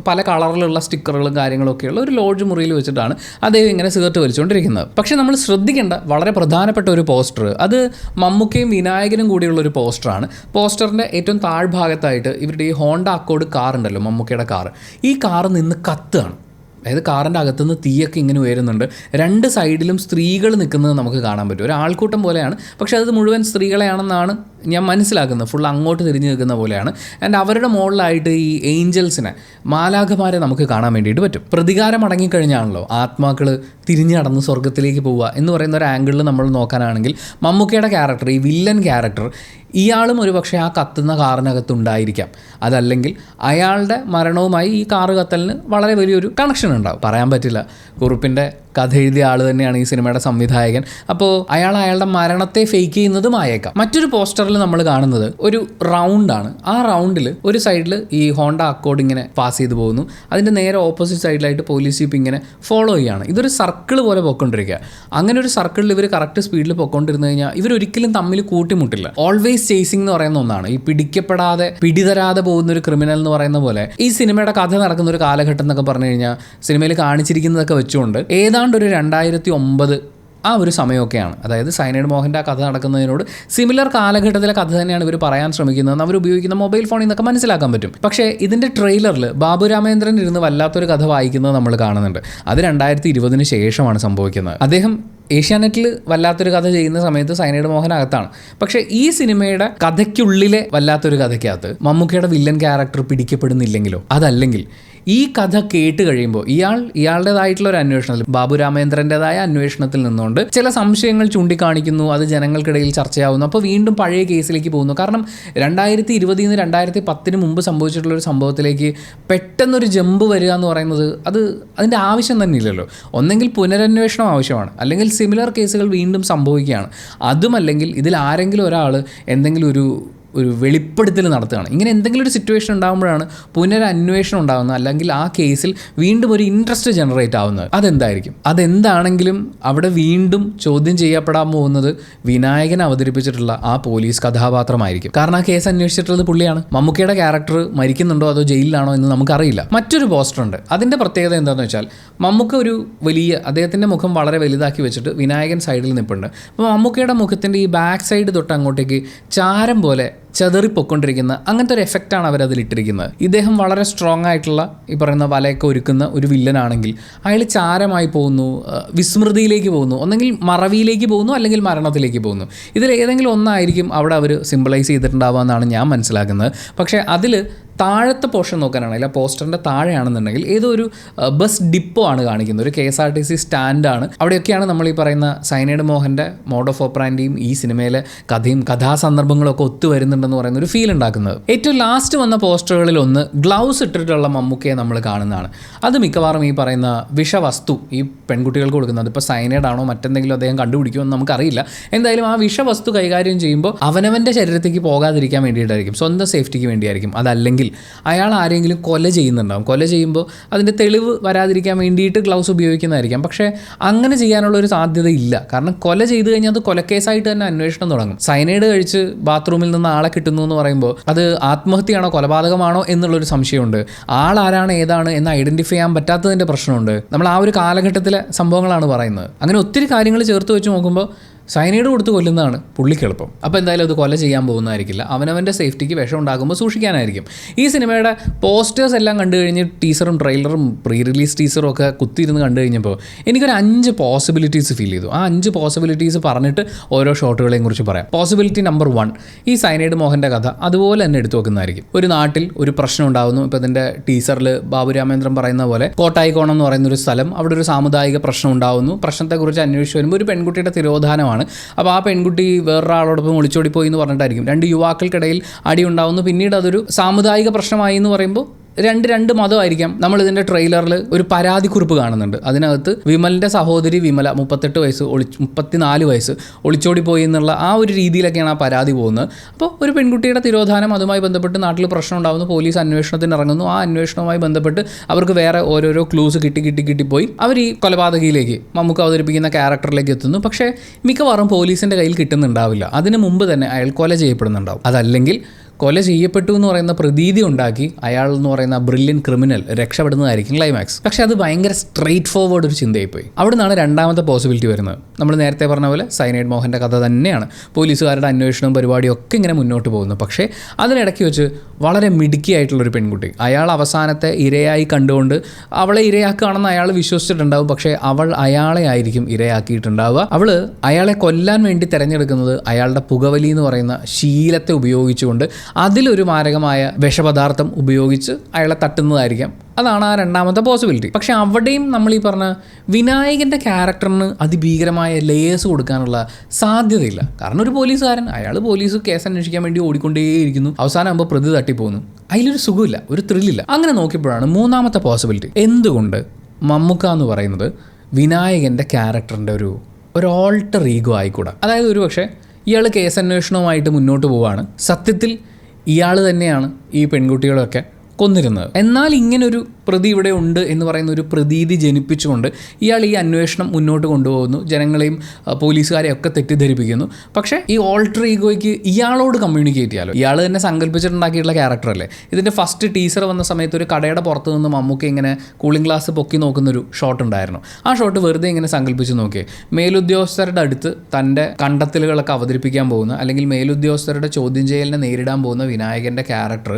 പല കളറിലുള്ള സ്റ്റിക്കറുകളും കാര്യങ്ങളൊക്കെയുള്ള ഒരു ലോഡ്ജ് മുറിയിൽ വെച്ചിട്ടാണ് അദ്ദേഹം ഇങ്ങനെ സിഗരറ്റ് വലിച്ചുകൊണ്ടിരിക്കുന്നത്. പക്ഷേ നമ്മൾ ശ്രദ്ധിക്കേണ്ട വളരെ പ്രധാനപ്പെട്ട ഒരു പോസ്റ്റർ, അത് മമ്മൂക്കയും വിനായകനും കൂടിയുള്ളൊരു പോസ്റ്ററാണ്. പോസ്റ്ററിൻ്റെ ഏറ്റവും താഴ്ഭാഗത്തായിട്ട് ഇവരുടെ ഈ ഹോണ്ട അക്കോർഡ് കാർ ഉണ്ടല്ലോ, മമ്മൂക്കയുടെ കാർ, ഈ കാറ് നിന്ന് കത്തുകയാണ്. അതായത് കാറിൻ്റെ അകത്തുനിന്ന് തീയൊക്കെ ഇങ്ങനെ ഉയരുന്നുണ്ട്. 2 സൈഡിലും സ്ത്രീകൾ നിൽക്കുന്നത് നമുക്ക് കാണാൻ പറ്റും. ഒരു ആൾക്കൂട്ടം പോലെയാണ്, പക്ഷേ അത് മുഴുവൻ സ്ത്രീകളെയാണെന്നാണ് ഞാൻ മനസ്സിലാക്കുന്നത്. ഫുൾ അങ്ങോട്ട് തിരിഞ്ഞു നിൽക്കുന്ന പോലെയാണ്. ആൻഡ് അവരുടെ മുകളിലായിട്ട് ഈ ഏഞ്ചൽസിനെ, മാലാഖമാരെ നമുക്ക് കാണാൻ വേണ്ടിയിട്ട് പറ്റും. പ്രതികാരം അടങ്ങിക്കഴിഞ്ഞാണല്ലോ ആത്മാക്കൾ തിരിഞ്ഞു നടന്ന് സ്വർഗത്തിലേക്ക് പോവുക എന്ന് പറയുന്ന ഒരു ആംഗിളിൽ നമ്മൾ നോക്കാനാണെങ്കിൽ മമ്മൂക്കയുടെ ക്യാരക്ടർ, ഈ വില്ലൻ ക്യാരക്ടർ, ഇയാളും ഒരു പക്ഷേ ആ കത്തുന്ന കാറിനകത്തുണ്ടായിരിക്കാം. അതല്ലെങ്കിൽ അയാളുടെ മരണവുമായി ഈ കാറ് കത്തലിന് വളരെ വലിയൊരു കണക്ഷൻ ഉണ്ടാവും. പറയാൻ പറ്റില്ല. കുറുപ്പിൻ്റെ കഥ എഴുതിയ ആൾ തന്നെയാണ് ഈ സിനിമയുടെ സംവിധായകൻ. അപ്പോൾ അയാളുടെ മരണത്തെ ഫേക്ക് ചെയ്യുന്നതും ആയേക്കാം. മറ്റൊരു പോസ്റ്ററിൽ നമ്മൾ കാണുന്നത് ഒരു റൗണ്ടാണ്. ആ റൗണ്ടിൽ ഒരു സൈഡിൽ ഈ ഹോണ്ട അക്കോർഡ് ഇങ്ങനെ പാസ് ചെയ്ത് പോകുന്നു. അതിൻ്റെ നേരെ ഓപ്പോസിറ്റ് സൈഡിലായിട്ട് പോലീസ് ജീപ്പ് ഇങ്ങനെ ഫോളോ ചെയ്യുകയാണ്. ഇതൊരു സർക്കിൾ പോലെ പൊയ്ക്കൊണ്ടിരിക്കുക. അങ്ങനെ ഒരു സർക്കിളിൽ ഇവർ കറക്റ്റ് സ്പീഡിൽ പൊയ്ക്കൊണ്ടിരുന്നു കഴിഞ്ഞാൽ ഇവരൊരിക്കലും തമ്മിൽ കൂട്ടിമുട്ടില്ല. ഓൾവേസ് ചേസിങ് എന്ന് പറയുന്ന ഒന്നാണ്. ഈ പിടിതരാതെ പോകുന്ന ഒരു ക്രിമിനൽ എന്ന് പറയുന്ന പോലെ ഈ സിനിമയുടെ കഥ നടക്കുന്ന ഒരു കാലഘട്ടം എന്നൊക്കെ പറഞ്ഞു കഴിഞ്ഞാൽ സിനിമയിൽ കാണിച്ചിരിക്കുന്നതൊക്കെ വെച്ചുകൊണ്ട് ഏതാണ്ട് ഒരു 2009 ആ ഒരു സമയമൊക്കെയാണ്. അതായത് സൈനൈഡ് മോഹൻ്റെ ആ കഥ നടക്കുന്നതിനോട് സിമിലർ കാലഘട്ടത്തിലെ കഥ തന്നെയാണ് ഇവർ പറയാൻ ശ്രമിക്കുന്നതെന്ന് അവർ ഉപയോഗിക്കുന്ന മൊബൈൽ ഫോണിൽ നിന്നൊക്കെ മനസ്സിലാക്കാൻ പറ്റും. പക്ഷേ ഇതിൻ്റെ ട്രെയിലറിൽ ബാബു രാമേന്ദ്രൻ ഇരുന്ന് വല്ലാത്തൊരു കഥ വായിക്കുന്നത് നമ്മൾ കാണുന്നുണ്ട്. അത് 2020 ശേഷമാണ് സംഭവിക്കുന്നത്. അദ്ദേഹം ഏഷ്യാനെറ്റിൽ വല്ലാത്തൊരു കഥ ചെയ്യുന്ന സമയത്ത് സൈനൈഡ് മോഹൻ അകത്താണ്. പക്ഷേ ഈ സിനിമയുടെ കഥയ്ക്കുള്ളിലെ വല്ലാത്തൊരു കഥയ്ക്കകത്ത് മമ്മൂക്കയുടെ വില്ലൻ ക്യാരക്ടർ പിടിക്കപ്പെടുന്നില്ലെങ്കിലോ, അതല്ലെങ്കിൽ ഈ കഥ കേട്ട് കഴിയുമ്പോൾ ഇയാളുടേതായിട്ടുള്ള ഒരു അന്വേഷണത്തിൽ, ബാബു രാമേന്ദ്രൻ്റെതായ അന്വേഷണത്തിൽ നിന്നുകൊണ്ട് ചില സംശയങ്ങൾ ചൂണ്ടിക്കാണിക്കുന്നു, അത് ജനങ്ങൾക്കിടയിൽ ചർച്ചയാവുന്നു. അപ്പോൾ വീണ്ടും പഴയ കേസിലേക്ക് പോകുന്നു. കാരണം 2020 2010 മുമ്പ് സംഭവിച്ചിട്ടുള്ള ഒരു സംഭവത്തിലേക്ക് പെട്ടെന്നൊരു ജമ്പ് വരിക എന്ന് പറയുന്നത് അതിൻ്റെ ആവശ്യം തന്നെ ഇല്ലല്ലോ. ഒന്നെങ്കിൽ പുനരന്വേഷണം ആവശ്യമാണ്, അല്ലെങ്കിൽ സിമിലർ കേസുകൾ വീണ്ടും സംഭവിക്കുകയാണ്. അതുമല്ലെങ്കിൽ ഇതിൽ ആരെങ്കിലും ഒരാൾ എന്തെങ്കിലും ഒരു വെളിപ്പെടുത്തൽ നടത്തുകയാണ്. ഇങ്ങനെ എന്തെങ്കിലും ഒരു സിറ്റുവേഷൻ ഉണ്ടാകുമ്പോഴാണ് പുനരന്വേഷണം ഉണ്ടാകുന്നത്, അല്ലെങ്കിൽ ആ കേസിൽ വീണ്ടും ഒരു ഇൻട്രസ്റ്റ് ജനറേറ്റ് ആവുന്നത്. അതെന്താണെങ്കിലും അവിടെ വീണ്ടും ചോദ്യം ചെയ്യപ്പെടാൻ പോകുന്നത് വിനായകൻ അവതരിപ്പിച്ചിട്ടുള്ള ആ പോലീസ് കഥാപാത്രമായിരിക്കും. കാരണം ആ കേസ് അന്വേഷിച്ചിട്ടുള്ളത് പുള്ളിയാണ്. മമ്മൂക്കയുടെ ക്യാരക്ടർ മരിക്കുന്നുണ്ടോ അതോ ജയിലിലാണോ എന്ന് നമുക്കറിയില്ല. മറ്റൊരു പോസ്റ്റർ ഉണ്ട്. അതിൻ്റെ പ്രത്യേകത എന്താണെന്ന് വെച്ചാൽ മമ്മൂക്ക അദ്ദേഹത്തിൻ്റെ മുഖം വളരെ വലുതാക്കി വെച്ചിട്ട് വിനായകൻ സൈഡിൽ നിൽപ്പുണ്ട്. അപ്പോൾ മമ്മൂക്കയുടെ മുഖത്തിൻ്റെ ഈ ബാക്ക് സൈഡ് തൊട്ട് അങ്ങോട്ടേക്ക് ചാരം പോലെ ചതറിപ്പൊക്കൊണ്ടിരിക്കുന്ന അങ്ങനത്തെ ഒരു എഫക്റ്റാണ് അവരതിലിട്ടിരിക്കുന്നത്. ഇദ്ദേഹം വളരെ സ്ട്രോങ് ആയിട്ടുള്ള ഈ പറയുന്ന വലയൊക്കെ ഒരുക്കുന്ന ഒരു വില്ലനാണെങ്കിൽ അയാൾ ചാരമായി പോകുന്നു, വിസ്മൃതിയിലേക്ക് പോകുന്നു, ഒന്നെങ്കിൽ മറവിയിലേക്ക് പോകുന്നു, അല്ലെങ്കിൽ മരണത്തിലേക്ക് പോകുന്നു. ഇതിലേതെങ്കിലും ഒന്നായിരിക്കും അവിടെ അവർ സിംബലൈസ് ചെയ്തിട്ടുണ്ടാവുക എന്നാണ് ഞാൻ മനസ്സിലാക്കുന്നത്. പക്ഷേ അതിൽ താഴത്തെ പോർഷൻ നോക്കാനാണെങ്കിൽ, ആ പോസ്റ്ററിൻ്റെ താഴെയാണെന്നുണ്ടെങ്കിൽ ഏതോ ഒരു ബസ് ഡിപ്പോ ആണ് കാണിക്കുന്നത്. ഒരു KSRTC സ്റ്റാൻഡാണ്. അവിടെയൊക്കെയാണ് നമ്മൾ ഈ പറയുന്ന സൈനൈഡ് മോഹൻ്റെ മോഡ് ഓഫ് ഓപ്പറാൻഡിയും ഈ സിനിമയിലെ കഥയും കഥാസന്ദർഭങ്ങളൊക്കെ ഒത്തുവരുന്നുണ്ടെന്ന് പറയുന്ന ഒരു ഫീൽ ഉണ്ടാക്കുന്നത്. ഏറ്റവും ലാസ്റ്റ് വന്ന പോസ്റ്ററുകളിൽ ഒന്ന് ഗ്ലൗസ് ഇട്ടിട്ടുള്ള മമ്മൂക്കയെ നമ്മൾ കാണുന്നതാണ്. അത് മിക്കവാറും ഈ പറയുന്ന വിഷവസ്തു ഈ പെൺകുട്ടികൾക്ക് കൊടുക്കുന്നത്, ഇപ്പോൾ സൈനൈഡ് ആണോ മറ്റെന്തെങ്കിലും അദ്ദേഹം കണ്ടുപിടിക്കുമെന്ന് നമുക്കറിയില്ല. എന്തായാലും ആ വിഷവസ്തു കൈകാര്യം ചെയ്യുമ്പോൾ അവനവൻ്റെ ശരീരത്തേക്ക് പോകാതിരിക്കാൻ വേണ്ടിയിട്ടായിരിക്കും, സ്വന്തം സേഫ്റ്റിക്ക് വേണ്ടിയായിരിക്കും. അതല്ലെങ്കിൽ അയാൾ ആരെങ്കിലും കൊല ചെയ്യുന്നുണ്ടാവും. കൊല ചെയ്യുമ്പോൾ അതിൻ്റെ തെളിവ് വരാതിരിക്കാൻ വേണ്ടിയിട്ട് ഗ്ലൗസ് ഉപയോഗിക്കുന്നതായിരിക്കാം. പക്ഷേ അങ്ങനെ ചെയ്യാനുള്ള ഒരു സാധ്യത ഇല്ല. കാരണം കൊല ചെയ്ത് കഴിഞ്ഞാൽ അത് കൊലക്കേസായിട്ട് തന്നെ അന്വേഷണം തുടങ്ങും. സൈനൈഡ് കഴിച്ച് ബാത്റൂമിൽ നിന്ന് ആളെ കിട്ടുന്നു എന്ന് പറയുമ്പോൾ അത് ആത്മഹത്യയാണോ കൊലപാതകമാണോ എന്നുള്ളൊരു സംശയമുണ്ട്. ആളാരാണ് ഏതാണ് എന്ന് ഐഡൻറ്റിഫൈ ചെയ്യാൻ പറ്റാത്തതിൻ്റെ പ്രശ്നമുണ്ട്. നമ്മൾ ആ ഒരു കാലഘട്ടത്തിലെ സംഭവങ്ങളാണ് പറയുന്നത്. അങ്ങനെ ഒത്തിരി കാര്യങ്ങൾ ചേർത്ത് വെച്ച് നോക്കുമ്പോൾ സൈനൈഡ് കൊടുത്ത് കൊല്ലുന്നതാണ് പുള്ളിക്ക് എളുപ്പം. അപ്പോൾ എന്തായാലും അത് കൊല ചെയ്യാൻ പോകുന്നതായിരിക്കില്ല. അവനവൻ്റെ സേഫ്റ്റിക്ക് വിഷം ഉണ്ടാകുമ്പോൾ സൂക്ഷിക്കാനായിരിക്കും. ഈ സിനിമയുടെ പോസ്റ്റേഴ്സ് എല്ലാം കണ്ടു കഴിഞ്ഞ് ടീസറും ട്രെയിലറും പ്രീ റിലീസ് ടീസറും ഒക്കെ കുത്തിയിരുന്ന് കണ്ടു കഴിഞ്ഞപ്പോൾ എനിക്കൊരു 5 പോസിബിലിറ്റീസ് ഫീൽ ചെയ്തു. ആ 5 പോസിബിലിറ്റീസ് പറഞ്ഞിട്ട് ഓരോ ഷോട്ടുകളെയും കുറിച്ച് പറയാം. പോസിബിലിറ്റി നമ്പർ 1, ഈ സൈനൈഡ് മോഹൻ്റെ കഥ അതുപോലെ തന്നെ എടുത്തു വെക്കുന്നതായിരിക്കും. ഒരു നാട്ടിൽ ഒരു പ്രശ്നം ഉണ്ടാകുന്നു. ഇപ്പോൾ ഇതിൻ്റെ ടീസറിൽ ബാബു രാമേന്ദ്രൻ പറയുന്ന പോലെ കോട്ടായിക്കോണം എന്ന് പറയുന്നൊരു സ്ഥലം, അവിടെ ഒരു സാമുദായിക പ്രശ്നം ഉണ്ടാകുന്നു. പ്രശ്നത്തെക്കുറിച്ച് അന്വേഷിച്ച് വരുമ്പോൾ ഒരു പെൺകുട്ടിയുടെ തിരോധാനമാണ്. അപ്പോൾ ആ പെൺകുട്ടി വേറൊരാളോടൊപ്പം ഒളിച്ചോടിപ്പോയി എന്ന് പറഞ്ഞിട്ടായിരിക്കും. 2 യുവാക്കൾക്കിടയിൽ അടി ഉണ്ടാവുന്നു. പിന്നീട് അതൊരു സാമുദായിക പ്രശ്നമായി എന്ന് പറയുമ്പോൾ രണ്ട് മതമായിരിക്കാം. നമ്മളിതിൻ്റെ ട്രെയിലറിൽ ഒരു പരാതിക്കുറിപ്പ് കാണുന്നുണ്ട്. അതിനകത്ത് വിമലിൻ്റെ സഹോദരി വിമല 38 വയസ്സ് 34 വയസ്സ് ഒളിച്ചോടിപ്പോയി എന്നുള്ള ആ ഒരു രീതിയിലൊക്കെയാണ് ആ പരാതി പോകുന്നത്. അപ്പോൾ ഒരു പെൺകുട്ടിയുടെ തിരോധാനം, അതുമായി ബന്ധപ്പെട്ട് നാട്ടിൽ പ്രശ്നം ഉണ്ടാകുന്നു. പോലീസ് അന്വേഷണത്തിന് ഇറങ്ങുന്നു. ആ അന്വേഷണവുമായി ബന്ധപ്പെട്ട് അവർക്ക് വേറെ ഓരോരോ ക്ലൂസ് കിട്ടിപ്പോയി അവർ ഈ കൊലപാതകയിലേക്ക് മമ്മൂക്ക അവതരിപ്പിക്കുന്ന ക്യാരക്ടറിലേക്ക് എത്തുന്നു. പക്ഷേ മിക്കവാറും പോലീസിൻ്റെ കയ്യിൽ കിട്ടുന്നുണ്ടാവില്ല. അതിന് മുമ്പ് തന്നെ അയാൾ കൊല ചെയ്യപ്പെടുന്നുണ്ടാവും. അതല്ലെങ്കിൽ കൊല ചെയ്യപ്പെട്ടു എന്ന് പറയുന്ന പ്രതീതി ഉണ്ടാക്കി അയാൾ എന്ന് പറയുന്ന ബ്രില്യൻ ക്രിമിനൽ രക്ഷപ്പെടുന്നതായിരിക്കും ക്ലൈമാക്സ്. പക്ഷെ അത് ഭയങ്കര സ്ട്രെയിറ്റ് ഫോർവേഡ് ഒരു ചിന്തയായിപ്പോയി. അവിടെ നിന്നാണ് രണ്ടാമത്തെ പോസിബിലിറ്റി വരുന്നത്. നമ്മൾ നേരത്തെ പറഞ്ഞ പോലെ സൈനൈഡ് മോഹൻ്റെ കഥ തന്നെയാണ്. പോലീസുകാരുടെ അന്വേഷണവും പരിപാടിയും ഒക്കെ ഇങ്ങനെ മുന്നോട്ട് പോകുന്നു. പക്ഷേ അതിനിടയ്ക്ക് വെച്ച് വളരെ മിടുക്കിയായിട്ടുള്ളൊരു പെൺകുട്ടി, അയാൾ അവസാനത്തെ ഇരയായി കണ്ടുകൊണ്ട് അവളെ ഇരയാക്കുകയാണെന്ന് അയാൾ വിശ്വസിച്ചിട്ടുണ്ടാവും. പക്ഷേ അവൾ അയാളെ ആയിരിക്കും ഇരയാക്കിയിട്ടുണ്ടാവുക. അവൾ അയാളെ കൊല്ലാൻ വേണ്ടി തിരഞ്ഞെടുക്കുന്നത് അയാളുടെ പുകവലി എന്ന് പറയുന്ന ശീലത്തെ ഉപയോഗിച്ചുകൊണ്ട് അതിലൊരു മാരകമായ വിഷപദാർത്ഥം ഉപയോഗിച്ച് അയാളെ തട്ടുന്നതായിരിക്കാം. അതാണ് ആ രണ്ടാമത്തെ പോസിബിലിറ്റി. പക്ഷെ അവിടെയും നമ്മൾ ഈ പറഞ്ഞ വിനായകൻ്റെ ക്യാരക്ടറിന് അതിഭീകരമായ ലേയേഴ്സ് കൊടുക്കാനുള്ള സാധ്യതയില്ല. കാരണം ഒരു പോലീസുകാരൻ, അയാൾ പോലീസ് കേസ് അന്വേഷിക്കാൻ വേണ്ടി ഓടിക്കൊണ്ടേയിരിക്കുന്നു. അവസാനം ആകുമ്പോൾ പ്രതി തട്ടിപ്പോകുന്നു. അതിലൊരു സുഖമില്ല, ഒരു ത്രില്ലില്ല. അങ്ങനെ നോക്കിയപ്പോഴാണ് മൂന്നാമത്തെ പോസിബിലിറ്റി. എന്തുകൊണ്ട് മമ്മൂക്ക എന്ന് പറയുന്നത് വിനായകൻ്റെ ക്യാരക്ടറിൻ്റെ ഒരു ഓൾട്ടർ ഈഗോ ആയിക്കൂടാ? അതായത് ഒരു പക്ഷേ ഇയാൾ കേസന്വേഷണവുമായിട്ട് മുന്നോട്ട് പോവുകയാണ്. സത്യത്തിൽ ഇയാൾ തന്നെയാണ് ഈ പെൺകുട്ടികളൊക്കെ കൊന്നിരുന്നത്. എന്നാൽ ഇങ്ങനൊരു പ്രതി ഇവിടെ ഉണ്ട് എന്ന് പറയുന്ന ഒരു പ്രതീതി ജനിപ്പിച്ചുകൊണ്ട് ഇയാൾ ഈ അന്വേഷണം മുന്നോട്ട് കൊണ്ടുപോകുന്നു. ജനങ്ങളെയും പോലീസുകാരെയും ഒക്കെ തെറ്റിദ്ധരിപ്പിക്കുന്നു. പക്ഷേ ഈ ഓൾട്ടർ ഈഗോയ്ക്ക് ഇയാളോട് കമ്മ്യൂണിക്കേറ്റ് ചെയ്യാലോ. ഇയാൾ തന്നെ സങ്കല്പിച്ചിട്ടുണ്ടാക്കിയിട്ടുള്ള ക്യാരക്ടറല്ലേ. ഇതിൻ്റെ ഫസ്റ്റ് ടീസർ വന്ന സമയത്ത് ഒരു കടയുടെ പുറത്ത് നിന്ന് മമ്മൂക്ക ഇങ്ങനെ കൂളിംഗ് ഗ്ലാസ് പൊക്കി നോക്കുന്നൊരു ഷോട്ട് ഉണ്ടായിരുന്നു. ആ ഷോട്ട് വെറുതെ ഇങ്ങനെ സങ്കല്പിച്ച് നോക്കിയേ. മേലുദ്യോഗസ്ഥരുടെ അടുത്ത് തൻ്റെ കണ്ടെത്തലുകളൊക്കെ അവതരിപ്പിക്കാൻ പോകുന്ന, അല്ലെങ്കിൽ മേലുദ്യോഗസ്ഥരുടെ ചോദ്യം ചെയ്യലിനെ നേരിടാൻ പോകുന്ന വിനായകൻ്റെ ക്യാരക്ടർ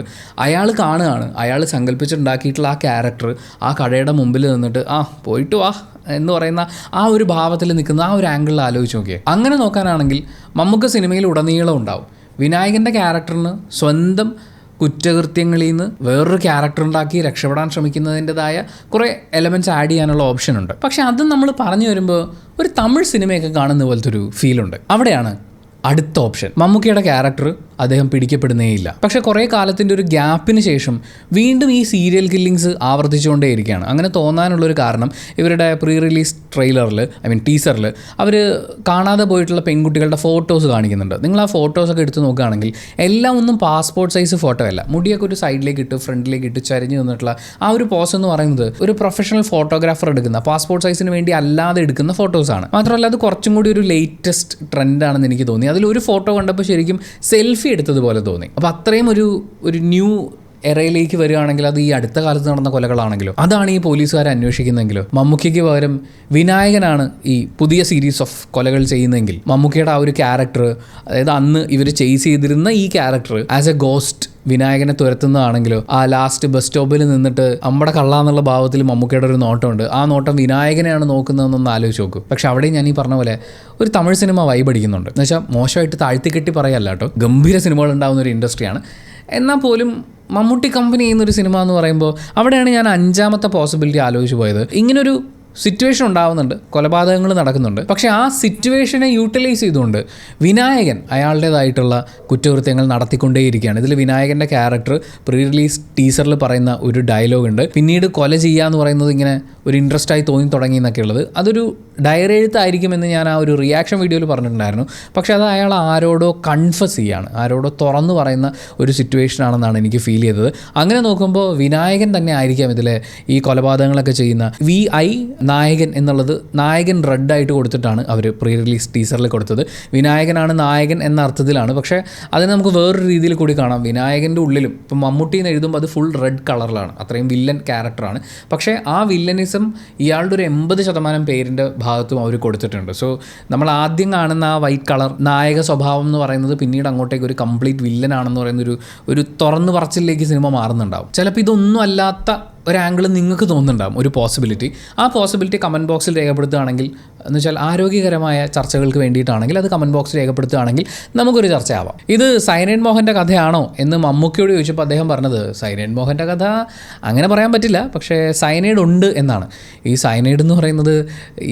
അയാൾ കാണുകയാണ്. അയാൾ സങ്കല്പിച്ചുണ്ടാക്കിയിട്ടുള്ള ആ ക്യാരക്ടർ ആ കടയുടെ മുമ്പിൽ നിന്നിട്ട് പോയിട്ട് വാ എന്ന് പറയുന്ന ആ ഒരു ഭാവത്തിൽ നിൽക്കുന്ന ആ ഒരു ആംഗിളിൽ ആലോചിച്ച് നോക്കിയേ. അങ്ങനെ നോക്കാനാണെങ്കിൽ മമ്മൂക്ക സിനിമയിൽ ഉടനീളം ഉണ്ടാവും. വിനായകൻ്റെ ക്യാരക്ടറിന് സ്വന്തം കുറ്റകൃത്യങ്ങളിൽ നിന്ന് വേറൊരു ക്യാരക്ടർ ഉണ്ടാക്കി രക്ഷപ്പെടാൻ ശ്രമിക്കുന്നതിൻ്റെതായ കുറേ എലമെൻറ്റ്സ് ആഡ് ചെയ്യാനുള്ള ഓപ്ഷൻ ഉണ്ട്. പക്ഷേ അതും നമ്മൾ പറഞ്ഞു വരുമ്പോൾ ഒരു തമിഴ് സിനിമയൊക്കെ കാണുന്ന പോലത്തെ ഒരു ഫീലുണ്ട്. അവിടെയാണ് അടുത്ത ഓപ്ഷൻ. മമ്മൂക്കയുടെ ക്യാരക്ടർ അദ്ദേഹം പിടിക്കപ്പെടുന്നേയില്ല. പക്ഷേ കുറേ കാലത്തിൻ്റെ ഒരു ഗ്യാപ്പിന് ശേഷം വീണ്ടും ഈ സീരിയൽ കില്ലിങ്സ് ആവർത്തിച്ചുകൊണ്ടേയിരിക്കുകയാണ്. അങ്ങനെ തോന്നാനുള്ളൊരു കാരണം ഇവരുടെ പ്രീ റിലീസ് ട്രെയിലറിൽ, ടീസറിൽ അവർ കാണാതെ പോയിട്ടുള്ള പെൺകുട്ടികളുടെ ഫോട്ടോസ് കാണിക്കുന്നുണ്ട്. നിങ്ങൾ ആ ഫോട്ടോസൊക്കെ എടുത്ത് നോക്കുകയാണെങ്കിൽ എല്ലാം ഒന്നും പാസ്പോർട്ട് സൈസ് ഫോട്ടോ അല്ല. മുടിയൊക്കെ ഒരു സൈഡിലേക്ക് ഇട്ട് ഫ്രണ്ടിലേക്ക് ഇട്ട് ചരിഞ്ഞ് നിന്നിട്ടുള്ള ആ ഒരു പോസ് എന്ന് പറയുന്നത് ഒരു പ്രൊഫഷണൽ ഫോട്ടോഗ്രാഫർ എടുക്കുന്ന, പാസ്പോർട്ട് സൈസിന് വേണ്ടി അല്ലാതെ എടുക്കുന്ന ഫോട്ടോസാണ്. മാത്രമല്ല അത് കുറച്ചും കൂടി ഒരു ലേറ്റസ്റ്റ് ട്രെൻഡാണെന്ന് എനിക്ക് തോന്നി. അതിലൊരു ഫോട്ടോ കണ്ടപ്പോൾ ശരിക്കും സെൽഫി എടുത്തതുപോലെ തോന്നി. അപ്പോൾ അത്രയും ഒരു ന്യൂ എറയിലേക്ക് വരികയാണെങ്കിൽ അത് ഈ അടുത്ത കാലത്ത് നടന്ന കൊലകളാണെങ്കിലോ, അതാണ് ഈ പോലീസുകാരെ അന്വേഷിക്കുന്നതെങ്കിലോ, മമ്മൂക്കയ്ക്ക് പകരം വിനായകനാണ് ഈ പുതിയ സീരീസ് ഓഫ് കൊലകൾ ചെയ്യുന്നതെങ്കിൽ മമ്മൂക്കയുടെ ആ ഒരു ക്യാരക്ടർ, അതായത് അന്ന് ഇവർ ചേസ് ചെയ്തിരുന്ന ഈ ക്യാരക്ടർ ആസ് എ ഗോസ്റ്റ് വിനായകനെ തുരത്തുന്നതാണെങ്കിലോ, ആ ലാസ്റ്റ് ബസ് സ്റ്റോപ്പിൽ നിന്നിട്ട് അമ്പടെ കള്ളാന്നുള്ള ഭാവത്തിൽ മമ്മൂക്കയുടെ ഒരു നോട്ടമുണ്ട്. ആ നോട്ടം വിനായകനെയാണ് നോക്കുന്നതെന്നൊന്ന് ആലോചിച്ച് നോക്കും. പക്ഷെ അവിടെ ഞാൻ ഈ പറഞ്ഞ പോലെ ഒരു തമിഴ് സിനിമ വൈബ് അടിക്കുന്നുണ്ട്. എന്ന് വെച്ചാൽ മോശമായിട്ട് താഴ്ത്തിക്കെട്ടി പറയല്ല കേട്ടോ, ഗംഭീര സിനിമകൾ ഉണ്ടാകുന്ന ഒരു ഇൻഡസ്ട്രിയാണ്. എന്നാൽ പോലും മമ്മൂട്ടി കമ്പനി ചെയ്യുന്നൊരു സിനിമ എന്ന് പറയുമ്പോൾ അവിടെയാണ് ഞാൻ 5ാമത്തെ പോസിബിലിറ്റി ആലോചിച്ച് പോയത്. ഇങ്ങനൊരു സിറ്റുവേഷൻ ഉണ്ടാവുന്നുണ്ട്, കൊലപാതകങ്ങൾ നടക്കുന്നുണ്ട്. പക്ഷേ ആ സിറ്റുവേഷനെ യൂട്ടിലൈസ് ചെയ്തുകൊണ്ട് വിനായകൻ അയാളുടേതായിട്ടുള്ള കുറ്റകൃത്യങ്ങൾ നടത്തിക്കൊണ്ടേയിരിക്കുകയാണ്. ഇതിൽ വിനായകൻ്റെ ക്യാരക്ടർ പ്രീ റിലീസ് ടീസറിൽ പറയുന്ന ഒരു ഡയലോഗ് ഉണ്ട്. പിന്നീട് കൊല ചെയ്യുക എന്ന് പറയുന്നത് ഇങ്ങനെ ഒരു ഇൻട്രസ്റ്റായി തോന്നി തുടങ്ങി എന്നൊക്കെ ഉള്ളത് അതൊരു ഡയറി എഴുത്തായിരിക്കുമെന്ന് ഞാൻ ആ ഒരു റിയാക്ഷൻ വീഡിയോയിൽ പറഞ്ഞിട്ടുണ്ടായിരുന്നു. പക്ഷേ അത് അയാൾ ആരോടോ കൺഫസ് ചെയ്യാണ്, ആരോടോ തുറന്നു പറയുന്ന ഒരു സിറ്റുവേഷൻ ആണെന്നാണ് എനിക്ക് ഫീൽ ചെയ്തത്. അങ്ങനെ നോക്കുമ്പോൾ വിനായകൻ തന്നെ ആയിരിക്കാം ഇതിലെ ഈ കൊലപാതകങ്ങളൊക്കെ ചെയ്യുന്ന. VI നായകൻ എന്നുള്ളത് നായകൻ റെഡായിട്ട് കൊടുത്തിട്ടാണ് അവർ പ്രീ റിലീസ് ടീസറിൽ കൊടുത്തത്. വിനായകനാണ് നായകൻ എന്ന അർത്ഥത്തിലാണ്. പക്ഷേ അതിനെ നമുക്ക് വേറൊരു രീതിയിൽ കൂടി കാണാം. വിനായകൻ്റെ ഉള്ളിലും ഇപ്പം മമ്മൂട്ടിന്ന് എഴുതുമ്പോൾ അത് ഫുൾ റെഡ് കളറിലാണ്, അത്രയും വില്ലൻ ക്യാരക്ടറാണ്. പക്ഷേ ആ വില്ലനിസം ഇയാളുടെ ഒരു 80% പേരിൻ്റെ ഭാഗത്തും അവർ കൊടുത്തിട്ടുണ്ട്. സോ നമ്മൾ ആദ്യം കാണുന്ന ആ വൈറ്റ് കളർ നായക സ്വഭാവം എന്ന് പറയുന്നത് പിന്നീട് അങ്ങോട്ടേക്ക് ഒരു കംപ്ലീറ്റ് വില്ലനാണെന്ന് പറയുന്ന ഒരു തുറന്നു പറച്ചിലേക്ക് സിനിമ മാറുന്നുണ്ടാവും. ചിലപ്പോൾ ഇതൊന്നും അല്ലാത്ത ഒരു ആംഗിൾ നിങ്ങൾക്ക് തോന്നുന്നുണ്ടാകും, ഒരു പോസിബിലിറ്റി. ആ പോസിബിലിറ്റി കമൻറ്റ് ബോക്സിൽ രേഖപ്പെടുത്തുകയാണെങ്കിൽ, എന്ന് വെച്ചാൽ ആരോഗ്യകരമായ ചർച്ചകൾക്ക് വേണ്ടിയിട്ടാണെങ്കിൽ അത് കമൻറ്റ് ബോക്സിൽ രേഖപ്പെടുത്തുകയാണെങ്കിൽ നമുക്കൊരു ചർച്ചയാവാം. ഇത് സൈനൈഡ് മോഹൻ്റെ കഥയാണോ എന്ന് മമ്മൂക്കയോട് ചോദിച്ചപ്പോൾ അദ്ദേഹം പറഞ്ഞത് സൈനൈഡ് മോഹൻ്റെ കഥ അങ്ങനെ പറയാൻ പറ്റില്ല, പക്ഷേ സൈനൈഡ് ഉണ്ട് എന്നാണ്. ഈ സൈനൈഡ് എന്ന് പറയുന്നത്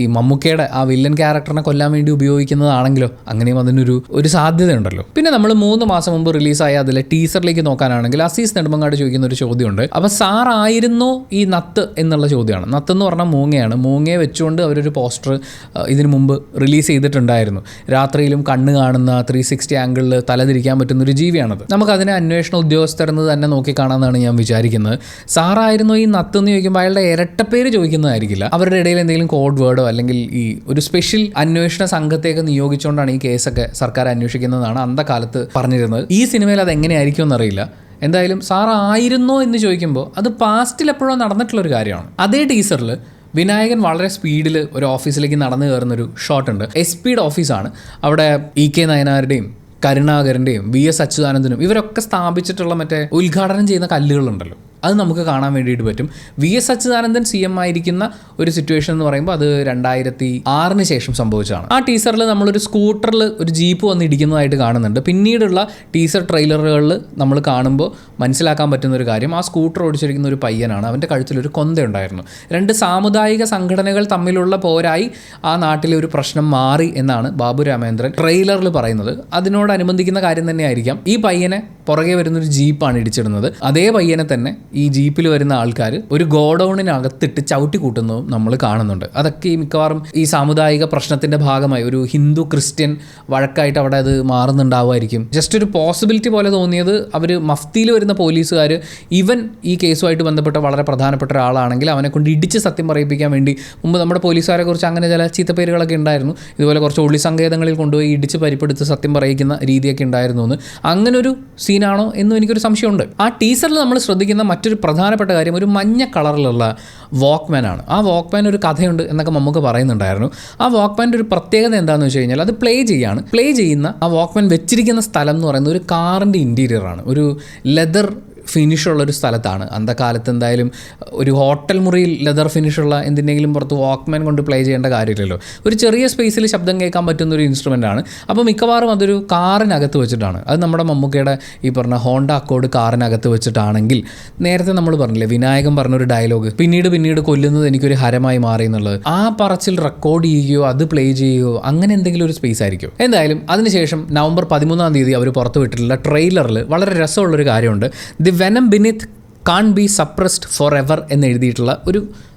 ഈ മമ്മൂക്കയുടെ ആ വില്ലൻ ക്യാരക്ടറിനെ കൊല്ലാൻ വേണ്ടി ഉപയോഗിക്കുന്നതാണെങ്കിലോ അങ്ങനെയും അതിനൊരു സാധ്യതയുണ്ടല്ലോ. പിന്നെ നമ്മൾ 3 മാസം മുമ്പ് റിലീസായ അതിലെ ടീസറിലേക്ക് നോക്കാനാണെങ്കിൽ അസീസ് നെടുമങ്ങാട് ചോദിക്കുന്ന ഒരു ചോദ്യമുണ്ട്. അപ്പോൾ സാറായിരുന്നു ഈ നത്ത് എന്നുള്ള ചോദ്യമാണ്. നത്ത് എന്ന് പറഞ്ഞാൽ മൂങ്ങയാണ്. മൂങ്ങയെ വെച്ചുകൊണ്ട് അവരൊരു പോസ്റ്റർ ഇതിനു മുമ്പ് റിലീസ് ചെയ്തിട്ടുണ്ടായിരുന്നു. രാത്രിയിലും കണ്ണ് കാണുന്ന 360 ആംഗിളിൽ തലതിരിക്കാൻ പറ്റുന്നൊരു ജീവിയാണത്. നമുക്കതിനെ അന്വേഷണ ഉദ്യോഗസ്ഥരെന്ന് തന്നെ നോക്കിക്കാണാമെന്നാണ് ഞാൻ വിചാരിക്കുന്നത്. സാറായിരുന്നു ഈ നത്ത് എന്ന് ചോദിക്കുമ്പോൾ അയാളുടെ ഇരട്ടപ്പേര് ചോദിക്കുന്നതായിരിക്കില്ല. അവരുടെ ഇടയിൽ എന്തെങ്കിലും കോഡ് വേർഡോ അല്ലെങ്കിൽ ഈ ഒരു സ്പെഷ്യൽ അന്വേഷണ സംഘത്തെയൊക്കെ നിയോഗിച്ചുകൊണ്ടാണ് ഈ കേസൊക്കെ സർക്കാർ അന്വേഷിക്കുന്നതാണ് അന്തകാലത്ത് പറഞ്ഞിരുന്നത്. ഈ സിനിമയിൽ അത് എങ്ങനെയായിരിക്കും എന്നറിയില്ല. എന്തായാലും സാറായിരുന്നോ എന്ന് ചോദിക്കുമ്പോൾ അത് പാസ്റ്റിൽ എപ്പോഴോ നടന്നിട്ടുള്ളൊരു കാര്യമാണ്. അതേ ടീസറിൽ വിനായകൻ വളരെ സ്പീഡിൽ ഒരു ഓഫീസിലേക്ക് നടന്നു കയറുന്നൊരു ഷോട്ടുണ്ട്. SP ഓഫീസാണ്. അവിടെ EK നയനാരുടെയും കരുണാകരൻ്റെയും VS അച്യുതാനന്ദനും ഇവരൊക്കെ സ്ഥാപിച്ചിട്ടുള്ള മറ്റേ ഉദ്ഘാടനം ചെയ്യുന്ന കല്ലുകളുണ്ടല്ലോ, അത് നമുക്ക് കാണാൻ വേണ്ടിയിട്ട് പറ്റും. VS അച്യുതാനന്ദൻ CM ആയിരിക്കുന്ന ഒരു സിറ്റുവേഷൻ എന്ന് പറയുമ്പോൾ അത് 2006 ശേഷം സംഭവിച്ചതാണ്. ആ ടീസറിൽ നമ്മളൊരു സ്കൂട്ടറിൽ ഒരു ജീപ്പ് വന്ന് ഇടിക്കുന്നതായിട്ട് കാണുന്നുണ്ട്. പിന്നീടുള്ള ടീസർ ട്രെയിലറുകളിൽ നമ്മൾ കാണുമ്പോൾ മനസ്സിലാക്കാൻ പറ്റുന്ന ഒരു കാര്യം, ആ സ്കൂട്ടർ ഓടിച്ചിരിക്കുന്ന ഒരു പയ്യനാണ്. അവൻ്റെ കഴുത്തിലൊരു കൊന്തയുണ്ടായിരുന്നു. 2 സാമുദായിക സംഘടനകൾ തമ്മിലുള്ള പോരായി ആ നാട്ടിലെ ഒരു പ്രശ്നം മാറി എന്നാണ് ബാബു രാമേന്ദ്രൻ ട്രെയിലറിൽ പറയുന്നത്. അതിനോടനുബന്ധിക്കുന്ന കാര്യം തന്നെയായിരിക്കാം ഈ പയ്യനെ പുറകെ വരുന്നൊരു ജീപ്പാണ് ഇടിച്ചിടുന്നത്. അതേ പയ്യനെ തന്നെ ഈ ജീപ്പിൽ വരുന്ന ആൾക്കാർ ഒരു ഗോഡൌണിനകത്തിട്ട് ചവിട്ടി കൂട്ടുന്നതും നമ്മൾ കാണുന്നുണ്ട്. അതൊക്കെ ഈ മിക്കവാറും ഈ സാമുദായിക പ്രശ്നത്തിൻ്റെ ഭാഗമായി ഒരു ഹിന്ദു ക്രിസ്ത്യൻ വഴക്കായിട്ട് അവിടെ അത് മാറുന്നുണ്ടാവുമായിരിക്കും. ജസ്റ്റ് ഒരു പോസിബിലിറ്റി പോലെ തോന്നിയത് അവർ മഫ്തിയിൽ വരുന്ന പോലീസുകാർ ഇവൻ ഈ കേസുമായിട്ട് ബന്ധപ്പെട്ട വളരെ പ്രധാനപ്പെട്ട ഒരാളാണെങ്കിൽ അവനെ കൊണ്ട് ഇടിച്ച് സത്യം പറയിപ്പിക്കാൻ വേണ്ടി മുമ്പ് നമ്മുടെ പോലീസുകാരെ കുറിച്ച് അങ്ങനെ ചില ചീത്തപ്പേരുകളൊക്കെ ഉണ്ടായിരുന്നു. ഇതുപോലെ കുറച്ച് ഒളി സങ്കേതങ്ങളിൽ കൊണ്ടുപോയി ഇടിച്ച് പരിപ്പെടുത്ത് സത്യം പറയിക്കുന്ന രീതിയൊക്കെ ഉണ്ടായിരുന്നു എന്ന്. അങ്ങനൊരു സീനാണോ എന്നും എനിക്കൊരു സംശയമുണ്ട്. ആ ടീസറിൽ നമ്മൾ ശ്രദ്ധിക്കുന്ന മറ്റൊരു പ്രധാനപ്പെട്ട കാര്യം ഒരു മഞ്ഞ കളറിലുള്ള വാക്ക്മാൻ ആണ്. ആ വാക്ക്മാൻ ഒരു കഥയുണ്ട് എന്നൊക്കെ നമുക്ക് പറയുന്നുണ്ടായിരുന്നു. ആ വാക്ക്മാൻ്റെ ഒരു പ്രത്യേകത എന്താണെന്ന് വെച്ച് കഴിഞ്ഞാൽ അത് പ്ലേ ചെയ്യുന്ന ആ വാക്ക്മാൻ വെച്ചിരിക്കുന്ന സ്ഥലം എന്ന് പറയുന്നത് ഒരു കാറിൻ്റെ ഇൻറ്റീരിയറാണ്. ഒരു ലെതർ ഫിനിഷുള്ളൊരു സ്ഥലത്താണ്. അന്തകാലത്ത് എന്തായാലും ഒരു ഹോട്ടൽ മുറിയിൽ ലെതർ ഫിനിഷുള്ള എന്തിനെങ്കിലും പുറത്ത് വാക്ക്മാൻ കൊണ്ട് പ്ലേ ചെയ്യേണ്ട കാര്യമില്ലല്ലോ. ഒരു ചെറിയ സ്പേസിൽ ശബ്ദം കേൾക്കാൻ പറ്റുന്ന ഒരു ഇൻസ്ട്രുമെൻ്റ് ആണ്. അപ്പോൾ മിക്കവാറും അതൊരു കാറിനകത്ത് വെച്ചിട്ടാണ്. അത് നമ്മുടെ മമ്മൂക്കയുടെ ഈ പറഞ്ഞ ഹോണ്ട അക്കോർഡ് കാറിനകത്ത് വെച്ചിട്ടാണെങ്കിൽ നേരത്തെ നമ്മൾ പറഞ്ഞില്ലേ വിനായകൻ പറഞ്ഞൊരു ഡയലോഗ് പിന്നീട് കൊല്ലുന്നത് എനിക്കൊരു ഹരമായി മാറി എന്നുള്ളത്, ആ പറച്ചിൽ റെക്കോർഡ് ചെയ്യുകയോ അത് പ്ലേ ചെയ്യുകയോ അങ്ങനെ എന്തെങ്കിലും ഒരു സ്പേസ് ആയിരിക്കും. എന്തായാലും അതിനുശേഷം നവംബർ 13 അവർ പുറത്തു വിട്ടിട്ടുള്ള ട്രെയിലറിൽ വളരെ രസമുള്ളൊരു കാര്യമുണ്ട്. The venom beneath can be suppressed forever എന്ന് എഴുതിയിട്ടുള്ള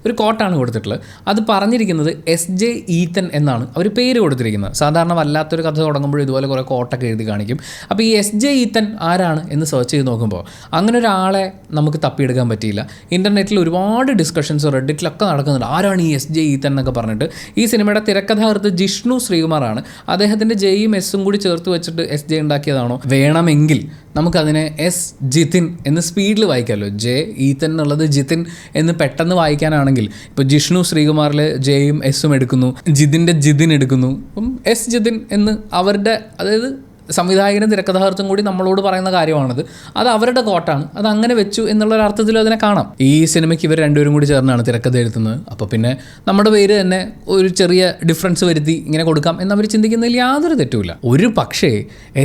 ഒരു കോട്ടാണ് കൊടുത്തിട്ടുള്ളത്. അത് പറഞ്ഞിരിക്കുന്നത് SJ ഈത്തൻ എന്നാണ് അവർ പേര് കൊടുത്തിരിക്കുന്നത്. സാധാരണ വല്ലാത്തൊരു കഥ തുടങ്ങുമ്പോൾ ഇതുപോലെ കുറേ കോട്ടൊക്കെ എഴുതി കാണിക്കും. അപ്പോൾ ഈ SJ ഈത്തൻ ആരാണ് എന്ന് സെർച്ച് ചെയ്ത് നോക്കുമ്പോൾ അങ്ങനെ ഒരാളെ നമുക്ക് തപ്പിയെടുക്കാൻ പറ്റിയില്ല. ഇൻ്റർനെറ്റിൽ ഒരുപാട് ഡിസ്കഷൻസ് റെഡിറ്റിലൊക്കെ നടക്കുന്നുണ്ട്. ആരാണ് ഈ SJ ഈത്തൻ എന്നൊക്കെ പറഞ്ഞിട്ട്. ഈ സിനിമയുടെ തിരക്കഥാകൃത്ത് ജിഷ്ണു ശ്രീകുമാറാണ്. അദ്ദേഹത്തിൻ്റെ ജെയും എസ്സും കൂടി ചേർത്ത് വെച്ചിട്ട് SJ ഉണ്ടാക്കിയതാണോ? വേണമെങ്കിൽ നമുക്കതിനെ S ജിതിൻ എന്ന് സ്പീഡിൽ വായിക്കാമല്ലോ. ജെ ഈത്തൻ എന്നുള്ളത് ജിതിൻ എന്ന് പെട്ടെന്ന് വായിക്കാനാണെങ്കിൽ ഇപ്പോൾ ജിഷ്ണു ശ്രീകുമാറിൽ ജെയും എസ്സും എടുക്കുന്നു, ജിതിൻ്റെ ജിതിൻ എടുക്കുന്നു. അപ്പം S ജിതിൻ എന്ന് അവരുടെ, അതായത് സംവിധായകനും തിരക്കഥാകൃത്തും കൂടി നമ്മളോട് പറയുന്ന കാര്യമാണത്. അത് അവരുടെ കോട്ടാണ്, അത് അങ്ങനെ വെച്ചു എന്നുള്ളൊരർത്ഥത്തിൽ അതിനെ കാണാം. ഈ സിനിമയ്ക്ക് ഇവർ രണ്ടുപേരും കൂടി ചേർന്നാണ് തിരക്കഥ എഴുതുന്നത്. അപ്പോൾ പിന്നെ നമ്മുടെ പേര് തന്നെ ഒരു ചെറിയ ഡിഫറൻസ് വരുത്തി ഇങ്ങനെ കൊടുക്കാം എന്നവർ ചിന്തിക്കുന്നതിൽ യാതൊരു തെറ്റുമില്ല. ഒരു പക്ഷേ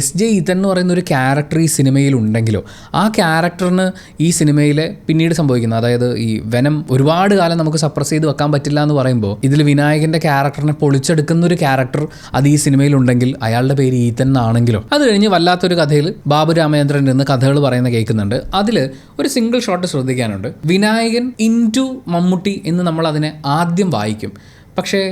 SJ ഈത്തൻ എന്ന് പറയുന്ന ഒരു ക്യാരക്ടർ ഈ സിനിമയിൽ ഉണ്ടെങ്കിലോ ആ ക്യാരക്ടറിന് ഈ സിനിമയിലെ പിന്നീട് സംഭവിക്കുന്ന, അതായത് ഈ വെനം ഒരുപാട് കാലം നമുക്ക് സപ്രസ് ചെയ്ത് വെക്കാൻ പറ്റില്ല എന്ന് പറയുമ്പോൾ ഇതിൽ വിനായകൻ്റെ ക്യാരക്ടറിനെ പൊളിച്ചെടുക്കുന്ന ഒരു ക്യാരക്ടർ അത് ഈ സിനിമയിലുണ്ടെങ്കിൽ അയാളുടെ പേര് ഈത്തൻ എന്നാണെങ്കിൽ അത് കഴിഞ്ഞ് വല്ലാത്തൊരു കഥയിൽ ബാബു രാമചന്ദ്രൻ നിന്ന് കഥകൾ പറയുന്ന കേൾക്കുന്നുണ്ട്. അതിൽ ഒരു സിംഗിൾ ഷോട്ട് ശ്രദ്ധിക്കാനുണ്ട്. വിനായകൻ ഇൻറ്റു മമ്മൂട്ടി എന്ന് നമ്മൾ അതിനെ ആദ്യം വായിക്കും. പക്ഷേ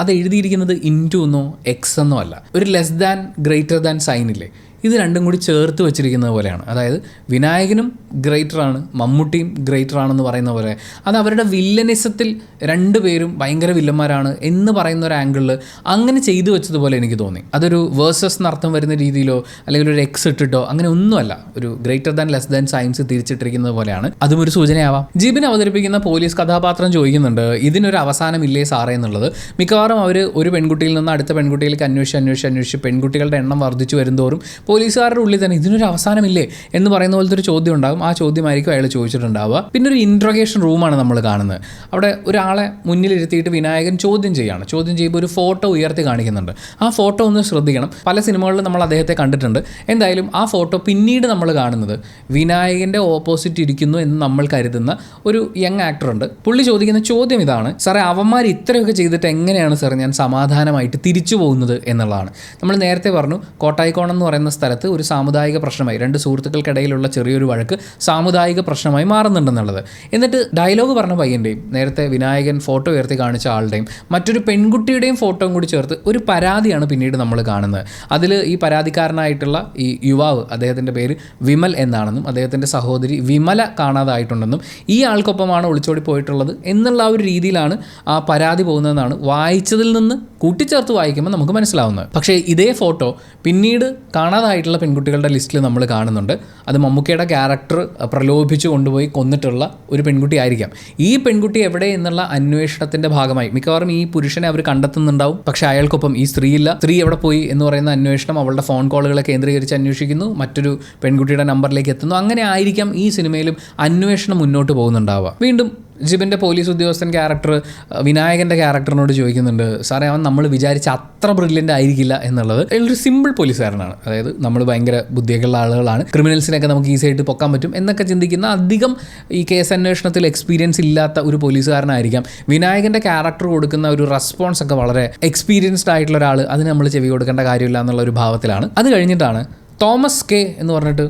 അത് എഴുതിയിരിക്കുന്നത് ഇൻറ്റു എന്നോ എക്സ് എന്നോ അല്ല, ഒരു ലെസ് ദാൻ ഗ്രേറ്റർ ദാൻ സൈനില്ലേ, ഇത് രണ്ടും കൂടി ചേർത്ത് വെച്ചിരിക്കുന്നത് പോലെയാണ്. അതായത് വിനായകനും ഗ്രേറ്ററാണ്, മമ്മൂട്ടിയും ഗ്രേറ്ററാണെന്ന് പറയുന്ന പോലെ അത് അവരുടെ വില്ലനിസത്തിൽ രണ്ടുപേരും ഭയങ്കര വില്ലന്മാരാണ് എന്ന് പറയുന്ന ഒരു ആംഗിളിൽ അങ്ങനെ ചെയ്തു വെച്ചതുപോലെ എനിക്ക് തോന്നി. അതൊരു വേഴ്സസ് എന്നർത്ഥം വരുന്ന രീതിയിലോ അല്ലെങ്കിൽ ഒരു എക്സ് ഇട്ടിട്ടോ അങ്ങനെ ഒന്നുമല്ല, ഒരു greater than less than science തിരിച്ചിട്ടിരിക്കുന്നത് പോലെയാണ്. അതും ഒരു സൂചനയാവാം. ജിബിൻ അവതരിപ്പിക്കുന്ന പോലീസ് കഥാപാത്രം ചോദിക്കുന്നുണ്ട് ഇതിനൊരു അവസാനമില്ലേ സാറേ എന്നുള്ളത്. മിക്കവാറും അവർ ഒരു പെൺകുട്ടിയിൽ നിന്ന് അടുത്ത പെൺകുട്ടിയിലേക്ക് അന്വേഷിച്ച് പെൺകുട്ടികളുടെ എണ്ണം വർദ്ധിച്ചു വരുന്തോറും പോലീസുകാരുടെ ഉള്ളിൽ തന്നെ ഇതിനൊരു അവസാനമില്ലേ എന്ന് പറയുന്ന പോലത്തെ ഒരു ചോദ്യം ഉണ്ടാകും. ആ ചോദ്യമായിരിക്കും അയാൾ ചോദിച്ചിട്ടുണ്ടാവുക. പിന്നെ ഒരു ഇൻട്രോഗേഷൻ റൂമാണ് നമ്മൾ കാണുന്നത്. അവിടെ ഒരാളെ മുന്നിലിരുത്തിയിട്ട് വിനായകൻ ചോദ്യം ചെയ്യുമ്പോൾ ഒരു ഫോട്ടോ ഉയർത്തി കാണിക്കുന്നുണ്ട്. ആ ഫോട്ടോ ഒന്ന് ശ്രദ്ധിക്കണം. പല സിനിമകളിലും നമ്മൾ അദ്ദേഹത്തെ കണ്ടിട്ടുണ്ട്. എന്തായാലും ആ ഫോട്ടോ പിന്നീട് നമ്മൾ കാണുന്നത് വിനായകൻ്റെ ഓപ്പോസിറ്റ് ഇരിക്കുന്നു എന്ന് നമ്മൾ കരുതുന്ന ഒരു യങ് ആക്ടറുണ്ട്. പുള്ളി ചോദിക്കുന്ന ചോദ്യം ഇതാണ്, സാറേ അവന്മാർ ഇത്രയൊക്കെ ചെയ്തിട്ട് എങ്ങനെയാണ് സാർ ഞാൻ സമാധാനമായിട്ട് തിരിച്ചു പോകുന്നത് എന്നുള്ളതാണ്. നമ്മൾ നേരത്തെ പറഞ്ഞു കോട്ടായിക്കോണം എന്ന് പറയുന്ന സ്ഥലത്ത് ഒരു സാമുദായിക പ്രശ്നമായി, രണ്ട് സുഹൃത്തുക്കൾക്കിടയിലുള്ള ചെറിയൊരു വഴക്ക് സാമുദായിക പ്രശ്നമായി മാറുന്നുണ്ടെന്നുള്ളത്. എന്നിട്ട് ഡയലോഗ് പറഞ്ഞ പയ്യൻ്റെയും നേരത്തെ വിനായകൻ ഫോട്ടോ ഉയർത്തി കാണിച്ച ആളുടെയും മറ്റൊരു പെൺകുട്ടിയുടെയും ഫോട്ടോയും കൂടി ചേർത്ത് ഒരു പരാതിയാണ് പിന്നീട് നമ്മൾ കാണുന്നത്. അതിൽ ഈ പരാതിക്കാരനായിട്ടുള്ള ഈ യുവാവ്, അദ്ദേഹത്തിൻ്റെ പേര് വിമൽ എന്നാണെന്നും അദ്ദേഹത്തിൻ്റെ സഹോദരി വിമല കാണാതായിട്ടുണ്ടെന്നും ഈ ആൾക്കൊപ്പമാണ് ഒളിച്ചോടി പോയിട്ടുള്ളത് എന്നുള്ള ഒരു രീതിയിലാണ് ആ പരാതി പോകുന്നതെന്നാണ് വായിച്ചതിൽ നിന്ന് കൂട്ടിച്ചേർത്ത് വായിക്കുമ്പോൾ നമുക്ക് മനസ്സിലാവുന്നത്. പക്ഷേ ഇതേ ഫോട്ടോ പിന്നീട് കാണാതായിട്ടുള്ള പെൺകുട്ടികളുടെ ലിസ്റ്റിൽ നമ്മൾ കാണുന്നുണ്ട്. അത് മമ്മൂക്കയുടെ ക്യാരക്ടർ പ്രലോഭിച്ചു കൊണ്ടുപോയി കൊന്നിട്ടുള്ള ഒരു പെൺകുട്ടി ആയിരിക്കാം. ഈ പെൺകുട്ടി എവിടെ എന്നുള്ള അന്വേഷണത്തിൻ്റെ ഭാഗമായി മിക്കവാറും ഈ പുരുഷനെ അവർ കണ്ടെത്തുന്നുണ്ടാവും. പക്ഷേ അയാൾക്കൊപ്പം ഈ സ്ത്രീയില്ല. സ്ത്രീ എവിടെ പോയി എന്ന് പറയുന്ന അന്വേഷണം അവളുടെ ഫോൺ കോളുകളെ കേന്ദ്രീകരിച്ച് അന്വേഷിക്കുന്നു, മറ്റൊരു പെൺകുട്ടിയുടെ നമ്പറിലേക്ക് എത്തുന്നു. അങ്ങനെ ആയിരിക്കാം ഈ സിനിമയിലും അന്വേഷണം മുന്നോട്ട് പോകുന്നുണ്ടാവുക. വീണ്ടും ജിബിൻ്റെ പോലീസ് ഉദ്യോഗസ്ഥൻ ക്യാരക്ടർ വിനായകൻ്റെ ക്യാരക്ടറിനോട് ചോദിക്കുന്നുണ്ട്, സാറേ അവൻ നമ്മൾ വിചാരിച്ച അത്ര ബ്രില്യൻ്റ് ആയിരിക്കില്ല എന്നുള്ളത്. ഒരു സിമ്പിൾ പോലീസുകാരനാണ്, അതായത് നമ്മൾ ഭയങ്കര ബുദ്ധിയൊക്കെയുള്ള ആളുകളാണ്, ക്രിമിനൽസിനൊക്കെ നമുക്ക് ഈസിയായിട്ട് പൊക്കാൻ പറ്റും എന്നൊക്കെ ചിന്തിക്കുന്ന അധികം ഈ കേസ് അന്വേഷണത്തിൽ എക്സ്പീരിയൻസ് ഇല്ലാത്ത ഒരു പോലീസുകാരനായിരിക്കാം. വിനായകൻ്റെ ക്യാരക്ടർ കൊടുക്കുന്ന ഒരു റെസ്പോൺസ് ഒക്കെ വളരെ എക്സ്പീരിയൻസ്ഡ് ആയിട്ടുള്ള ഒരാൾ, അതിന് നമ്മൾ ചെവി കൊടുക്കേണ്ട കാര്യമില്ല എന്നുള്ള ഒരു ഭാവത്തിലാണ്. അത് കഴിഞ്ഞിട്ടാണ് തോമസ് കെ എന്ന് പറഞ്ഞിട്ട്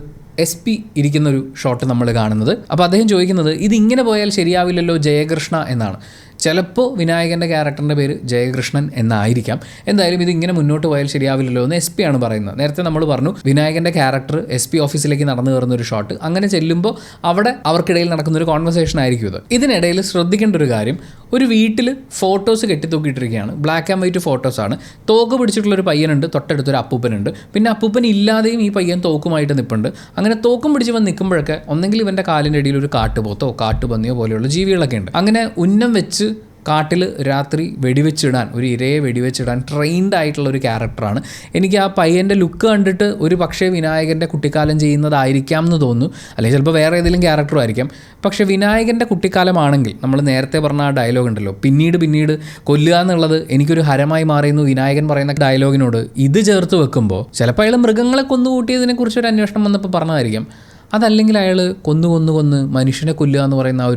SP ഇരിക്കുന്ന ഒരു ഷോട്ട് നമ്മൾ കാണുന്നത്. അപ്പോൾ അദ്ദേഹം ചോദിക്കുന്നത് ഇതിങ്ങനെ പോയാൽ ശരിയാവില്ലല്ലോ ജയകൃഷ്ണ എന്നാണ്. ചിലപ്പോൾ വിനായകൻ്റെ ക്യാരക്ടറിൻ്റെ പേര് ജയകൃഷ്ണൻ എന്നായിരിക്കാം. എന്തായാലും ഇതിങ്ങനെ മുന്നോട്ട് പോയാൽ ശരിയാവില്ലല്ലോ എന്ന് SP ആണ് പറയുന്നത്. നേരത്തെ നമ്മൾ പറഞ്ഞു വിനായകൻ്റെ ക്യാരക്ടർ SP ഓഫീസിലേക്ക് നടന്നു കയറുന്ന ഒരു ഷോട്ട്. അങ്ങനെ ചെല്ലുമ്പോൾ അവിടെ അവർക്കിടയിൽ നടക്കുന്ന ഒരു കോൺവെർസേഷൻ ആയിരിക്കും ഇത്. ഇതിനിടയിൽ ശ്രദ്ധിക്കേണ്ട ഒരു കാര്യം, ഒരു വീട്ടിൽ ഫോട്ടോസ് കെട്ടിത്തൂക്കിയിട്ടിരിക്കുകയാണ്. ബ്ലാക്ക് ആൻഡ് വൈറ്റ് ഫോട്ടോസാണ്. തോക്ക് പിടിച്ചിട്ടുള്ളൊരു പയ്യനുണ്ട്, തൊട്ടടുത്തൊരു അപ്പൂപ്പനുണ്ട്. പിന്നെ അപ്പൂപ്പൻ ഇല്ലാതെയും ഈ പയ്യൻ തോക്കുമായിട്ട് നിൽപ്പുണ്ട്. അങ്ങനെ തോക്കും പിടിച്ച് വന്ന് നിൽക്കുമ്പോഴൊക്കെ ഒന്നെങ്കിൽ ഇവൻ്റെ കാലിൻ്റെ ഇടയിൽ ഒരു കാട്ടുപോത്തോ കാട്ടുപന്നിയോ പോലെയുള്ള ജീവികളൊക്കെ ഉണ്ട്. അങ്ങനെ ഉന്നം വെച്ച് കാട്ടിൽ രാത്രി വെടിവെച്ചിടാൻ, ഒരു ഇരയെ വെടിവെച്ചിടാൻ ട്രെയിൻഡ് ആയിട്ടുള്ള ഒരു ക്യാരക്ടറാണ്. എനിക്ക് ആ പയ്യൻ്റെ ലുക്ക് കണ്ടിട്ട് ഒരു പക്ഷേ വിനായകൻ്റെ കുട്ടിക്കാലം ചെയ്യുന്നതായിരിക്കാം എന്ന് തോന്നുന്നു, അല്ലെങ്കിൽ ചിലപ്പോൾ വേറെ ഏതെങ്കിലും ക്യാരക്ടറും ആയിരിക്കാം. പക്ഷേ വിനായകൻ്റെ കുട്ടിക്കാലമാണെങ്കിൽ നമ്മൾ നേരത്തെ പറഞ്ഞ ആ ഡയലോഗ് ഉണ്ടല്ലോ, പിന്നീട് കൊല്ലുക എന്നുള്ളത് എനിക്കൊരു ഹരമായി മാറിയെന്ന് വിനായകൻ പറയുന്ന ഡയലോഗിനോട് ഇത് ചേർത്ത് വെക്കുമ്പോൾ ചിലപ്പോൾ അയാൾ മൃഗങ്ങളെ കൊന്നുകൂട്ടിയതിനെക്കുറിച്ച് ഒരു അന്വേഷണം വന്നപ്പോൾ പറഞ്ഞതായിരിക്കാം. അതല്ലെങ്കിൽ അയാൾ കൊന്ന് മനുഷ്യനെ കൊല്ലുക എന്ന് പറയുന്ന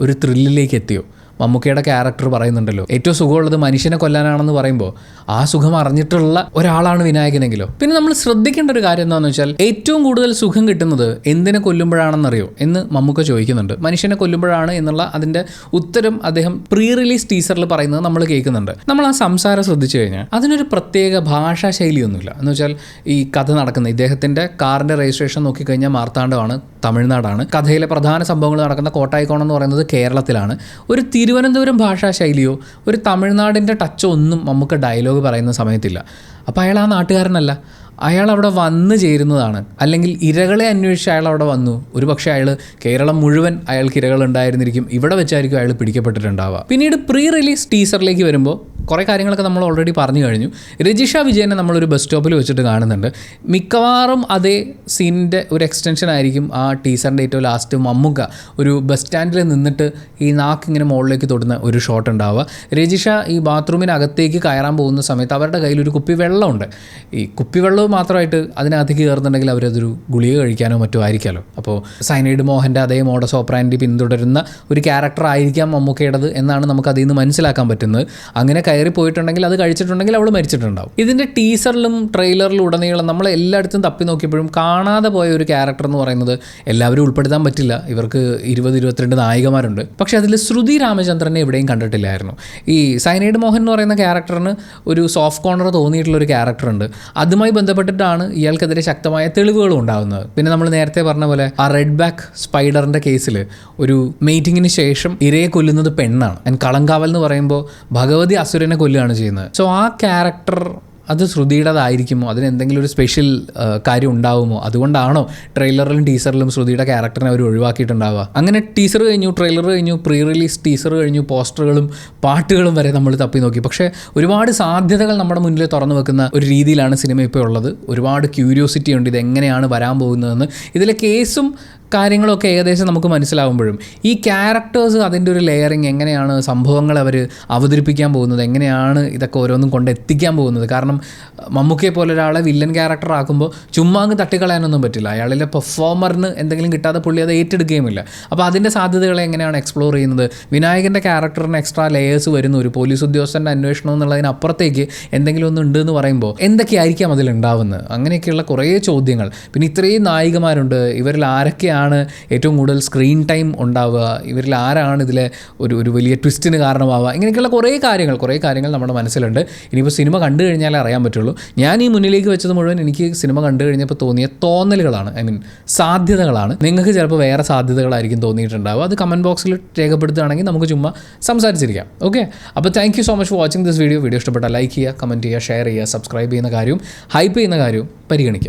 ഒരു ത്രില്ലിലേക്ക് എത്തിയോ? മമ്മൂക്കയുടെ ക്യാരക്ടർ പറയുന്നുണ്ടല്ലോ ഏറ്റവും സുഖമുള്ളത് മനുഷ്യനെ കൊല്ലാനാണെന്ന് പറയുമ്പോൾ ആ സുഖം അറിഞ്ഞിട്ടുള്ള ഒരാളാണ് വിനായകനെങ്കിലോ. പിന്നെ നമ്മൾ ശ്രദ്ധിക്കേണ്ട ഒരു കാര്യം എന്താണെന്ന് വെച്ചാൽ ഏറ്റവും കൂടുതൽ സുഖം കിട്ടുന്നത് എന്തിനെ കൊല്ലുമ്പോഴാണെന്നറിയോ എന്ന് മമ്മൂക്ക ചോദിക്കുന്നുണ്ട്. മനുഷ്യനെ കൊല്ലുമ്പോഴാണ് എന്നുള്ള അതിൻ്റെ ഉത്തരം അദ്ദേഹം പ്രീ റിലീസ് ടീസറിൽ പറയുന്നത് നമ്മൾ കേൾക്കുന്നുണ്ട്. നമ്മൾ ആ സംസാരം ശ്രദ്ധിച്ചു കഴിഞ്ഞാൽ അതിനൊരു പ്രത്യേക ഭാഷാ ശൈലിയൊന്നുമില്ല. എന്ന് വെച്ചാൽ ഈ കഥ നടക്കുന്ന ഇദ്ദേഹത്തിൻ്റെ കാറിൻ്റെ രജിസ്ട്രേഷൻ നോക്കിക്കഴിഞ്ഞാൽ മാർത്താണ്ഡമാണ്, തമിഴ്നാടാണ്. കഥയിലെ പ്രധാന സംഭവങ്ങൾ നടക്കുന്ന കോട്ടായിക്കോണം എന്ന് പറയുന്നത് കേരളത്തിലാണ്. ഒരു തിരുവനന്തപുരം ഭാഷാ ശൈലിയോ ഒരു തമിഴ്നാടിൻ്റെ ടച്ചോ ഒന്നും നമുക്ക് ഡയലോഗ് പറയുന്ന സമയത്തില്ല. അപ്പോൾ അയാൾ ആ നാട്ടുകാരനല്ല, അയാൾ അവിടെ വന്നു ചേരുന്നതാണ്. അല്ലെങ്കിൽ ഇരകളെ അന്വേഷിച്ച് അയാൾ അവിടെ വന്നു. ഒരു പക്ഷേ അയാൾ കേരളം മുഴുവൻ അയാൾക്ക് ഇരകൾ ഉണ്ടായിരുന്നിരിക്കും, ഇവിടെ വെച്ചായിരിക്കും അയാൾ പിടിക്കപ്പെട്ടിട്ടുണ്ടാവുക. പിന്നീട് പ്രീ റിലീസ് ടീസറിലേക്ക് വരുമ്പോൾ കുറേ കാര്യങ്ങളൊക്കെ നമ്മൾ ഓൾറെഡി പറഞ്ഞു കഴിഞ്ഞു. രജിഷ വിജയനെ നമ്മളൊരു ബസ് സ്റ്റോപ്പിൽ വെച്ചിട്ട് കാണുന്നുണ്ട്. മിക്കവാറും അതേ സീനിൻ്റെ ഒരു എക്സ്റ്റൻഷൻ ആയിരിക്കും ആ ടീസറിൻ്റെ ഏറ്റവും ലാസ്റ്റ് മമ്മൂക്ക ഒരു ബസ് സ്റ്റാൻഡിൽ നിന്നിട്ട് ഈ നാക്കിങ്ങനെ മുകളിലേക്ക് തൊടുന്ന ഒരു ഷോട്ട് ഉണ്ടാവുക. രജിഷ ഈ ബാത്റൂമിനകത്തേക്ക് കയറാൻ പോകുന്ന സമയത്ത് അവരുടെ കയ്യിലൊരു കുപ്പി വെള്ളമുണ്ട്. ഈ കുപ്പിവെള്ളം മാത്രമായിട്ട് അതിനകത്തേക്ക് കയറുന്നുണ്ടെങ്കിൽ അവരതൊരു ഗുളിക കഴിക്കാനോ മറ്റോ ആയിരിക്കാമല്ലോ. അപ്പോൾ സൈനൈഡ് മോഹൻ്റെ അതേ മോഡസ് ഓപ്പറാൻഡി പിന്തുടരുന്ന ഒരു ക്യാരക്ടർ ആയിരിക്കാം മമ്മൂക്കയുടേത് എന്നാണ് നമുക്ക് അതിൽ നിന്ന് മനസ്സിലാക്കാൻ പറ്റുന്നത്. അങ്ങനെ കയറി പോയിട്ടുണ്ടെങ്കിൽ അത് കഴിച്ചിട്ടുണ്ടെങ്കിൽ അവൾ മരിച്ചിട്ടുണ്ടാവും. ഇതിൻ്റെ ടീസറിലും ട്രെയിലറിലും ഉടനീളം നമ്മൾ എല്ലായിടത്തും തപ്പി നോക്കിയപ്പോഴും കാണാതെ പോയ ഒരു ക്യാരക്ടർ എന്ന് പറയുന്നത് എല്ലാവരും ഉൾപ്പെടുത്താൻ പറ്റില്ല. ഇവർക്ക് 20-22 നായികമാരുണ്ട്. പക്ഷേ അതിൽ ശ്രുതി രാമചന്ദ്രനെ എവിടെയും കണ്ടിട്ടില്ലായിരുന്നു. ഈ സൈനൈഡ് മോഹൻ എന്ന് പറയുന്ന ക്യാരക്ടറിന് ഒരു സോഫ്റ്റ് കോർണർ തോന്നിയിട്ടുള്ളൊരു ക്യാരക്ടറുണ്ട്. അതുമായി ബന്ധപ്പെട്ടിട്ടാണ് ഇയാൾക്കെതിരെ ശക്തമായ തെളിവുകളും ഉണ്ടാകുന്നത്. പിന്നെ നമ്മൾ നേരത്തെ പറഞ്ഞ പോലെ ആ റെഡ് ബാക്ക് സ്പൈഡറിൻ്റെ കേസിൽ ഒരു മീറ്റിങ്ങിന് ശേഷം ഇരയെ കൊല്ലുന്നത് പെണ്ണാണ്. ആൻഡ് കളങ്കാവൽ എന്ന് പറയുമ്പോൾ ഭഗവതി അസുരനെ കൊല്ലുകയാണ് ചെയ്യുന്നത്. സോ ആ ക്യാരക്ടർ അത് ശ്രുതിയുടേതായിരിക്കുമോ, അതിനെന്തെങ്കിലും ഒരു സ്പെഷ്യൽ കാര്യം ഉണ്ടാവുമോ? അതുകൊണ്ടാണോ ട്രെയിലറിലും ടീസറിലും ശ്രുതിയുടെ ക്യാരക്ടറിനെ അവർ ഒഴിവാക്കിയിട്ടുണ്ടാവുക? അങ്ങനെ ടീസർ കഴിഞ്ഞു, ട്രെയിലർ കഴിഞ്ഞു, പ്രീ റിലീസ് ടീസർ കഴിഞ്ഞു, പോസ്റ്ററുകളും പാട്ടുകളും വരെ നമ്മൾ തപ്പി നോക്കി. പക്ഷേ ഒരുപാട് സാധ്യതകൾ നമ്മുടെ മുന്നിൽ തുറന്നു വെക്കുന്ന ഒരു രീതിയിലാണ് സിനിമ ഇപ്പോൾ ഉള്ളത്. ഒരുപാട് ക്യൂരിയോസിറ്റി ഉണ്ട് ഇതെങ്ങനെയാണ് വരാൻ പോകുന്നതെന്ന്. ഇതിലെ കേസും കാര്യങ്ങളൊക്കെ ഏകദേശം നമുക്ക് മനസ്സിലാവുമ്പോഴും ഈ ക്യാരക്ടേഴ്സ് അതിൻ്റെ ഒരു ലെയറിങ് എങ്ങനെയാണ്, സംഭവങ്ങൾ അവർ അവതരിപ്പിക്കാൻ പോകുന്നത്, എങ്ങനെയാണ് ഇതൊക്കെ ഓരോന്നും കൊണ്ട് എത്തിക്കാൻ പോകുന്നത്. കാരണം മമ്മൂക്കയെ പോലെ ഒരാളെ വില്ലൻ ക്യാരക്ടർ ആക്കുമ്പോൾ ചുമ്മാ അങ്ങ് തട്ടിക്കളയാനൊന്നും പറ്റില്ല. അയാളിലെ പെർഫോമറിന് എന്തെങ്കിലും കിട്ടാതെ പുള്ളി അത് ഏറ്റെടുക്കുകയുമില്ല. അപ്പോൾ അതിൻ്റെ സാധ്യതകളെ എങ്ങനെയാണ് എക്സ്പ്ലോർ ചെയ്യുന്നത്? വിനായകൻ്റെ ക്യാരക്ടറിന് എക്സ്ട്രാ ലെയേഴ്സ് വരുന്നു. ഒരു പോലീസ് ഉദ്യോഗസ്ഥൻ്റെ അന്വേഷണം എന്നുള്ളതിനപ്പുറത്തേക്ക് എന്തെങ്കിലും ഒന്ന് ഉണ്ട് എന്ന് പറയുമ്പോൾ എന്തൊക്കെയായിരിക്കാം അതിലുണ്ടാവുന്നത്? അങ്ങനെയൊക്കെയുള്ള കുറേ ചോദ്യങ്ങൾ. പിന്നെ ഇത്രയും നായികമാരുണ്ട്, ഇവരിൽ ആരൊക്കെയാണ് ഏറ്റവും കൂടുതൽ സ്ക്രീൻ ടൈം ഉണ്ടാവുക, ഇവരിൽ ആരാണ് ഇതിലെ ഒരു വലിയ ട്വിസ്റ്റിന് കാരണമാവുക? ഇങ്ങനെയൊക്കെയുള്ള കുറേ കാര്യങ്ങൾ നമ്മുടെ മനസ്സിലുണ്ട്. ഇനിയിപ്പോൾ സിനിമ കണ്ടു കഴിഞ്ഞാലേ അറിയാൻ പറ്റുള്ളൂ. ഞാൻ ഈ മുന്നിലേക്ക് വെച്ചത് മുഴുവൻ എനിക്ക് സിനിമ കണ്ടു കഴിഞ്ഞപ്പോൾ തോന്നിയ തോന്നലുകളാണ്, സാധ്യതകളാണ്. നിങ്ങൾക്ക് ചിലപ്പോൾ വേറെ സാധ്യതകളായിരിക്കും തോന്നിയിട്ടുണ്ടാവുക. അത് കമൻറ്റ് ബോക്സിൽ രേഖപ്പെടുത്തുകയാണെങ്കിൽ നമുക്ക് ചുമ്മാ സംസാരിച്ചിരിക്കാം. ഓക്കെ, അപ്പോൾ thank you so much for watching this video. Video ഇഷ്ടപ്പെട്ടാൽ ലൈക്ക് ചെയ്യുക, കമൻറ്റ് ചെയ്യുക, ഷെയർ ചെയ്യുക, സബ്സ്ക്രൈബ് ചെയ്യുന്ന കാര്യവും ഹൈപ്പ് ചെയ്യുന്ന കാര്യവും പരിഗണിക്കുക.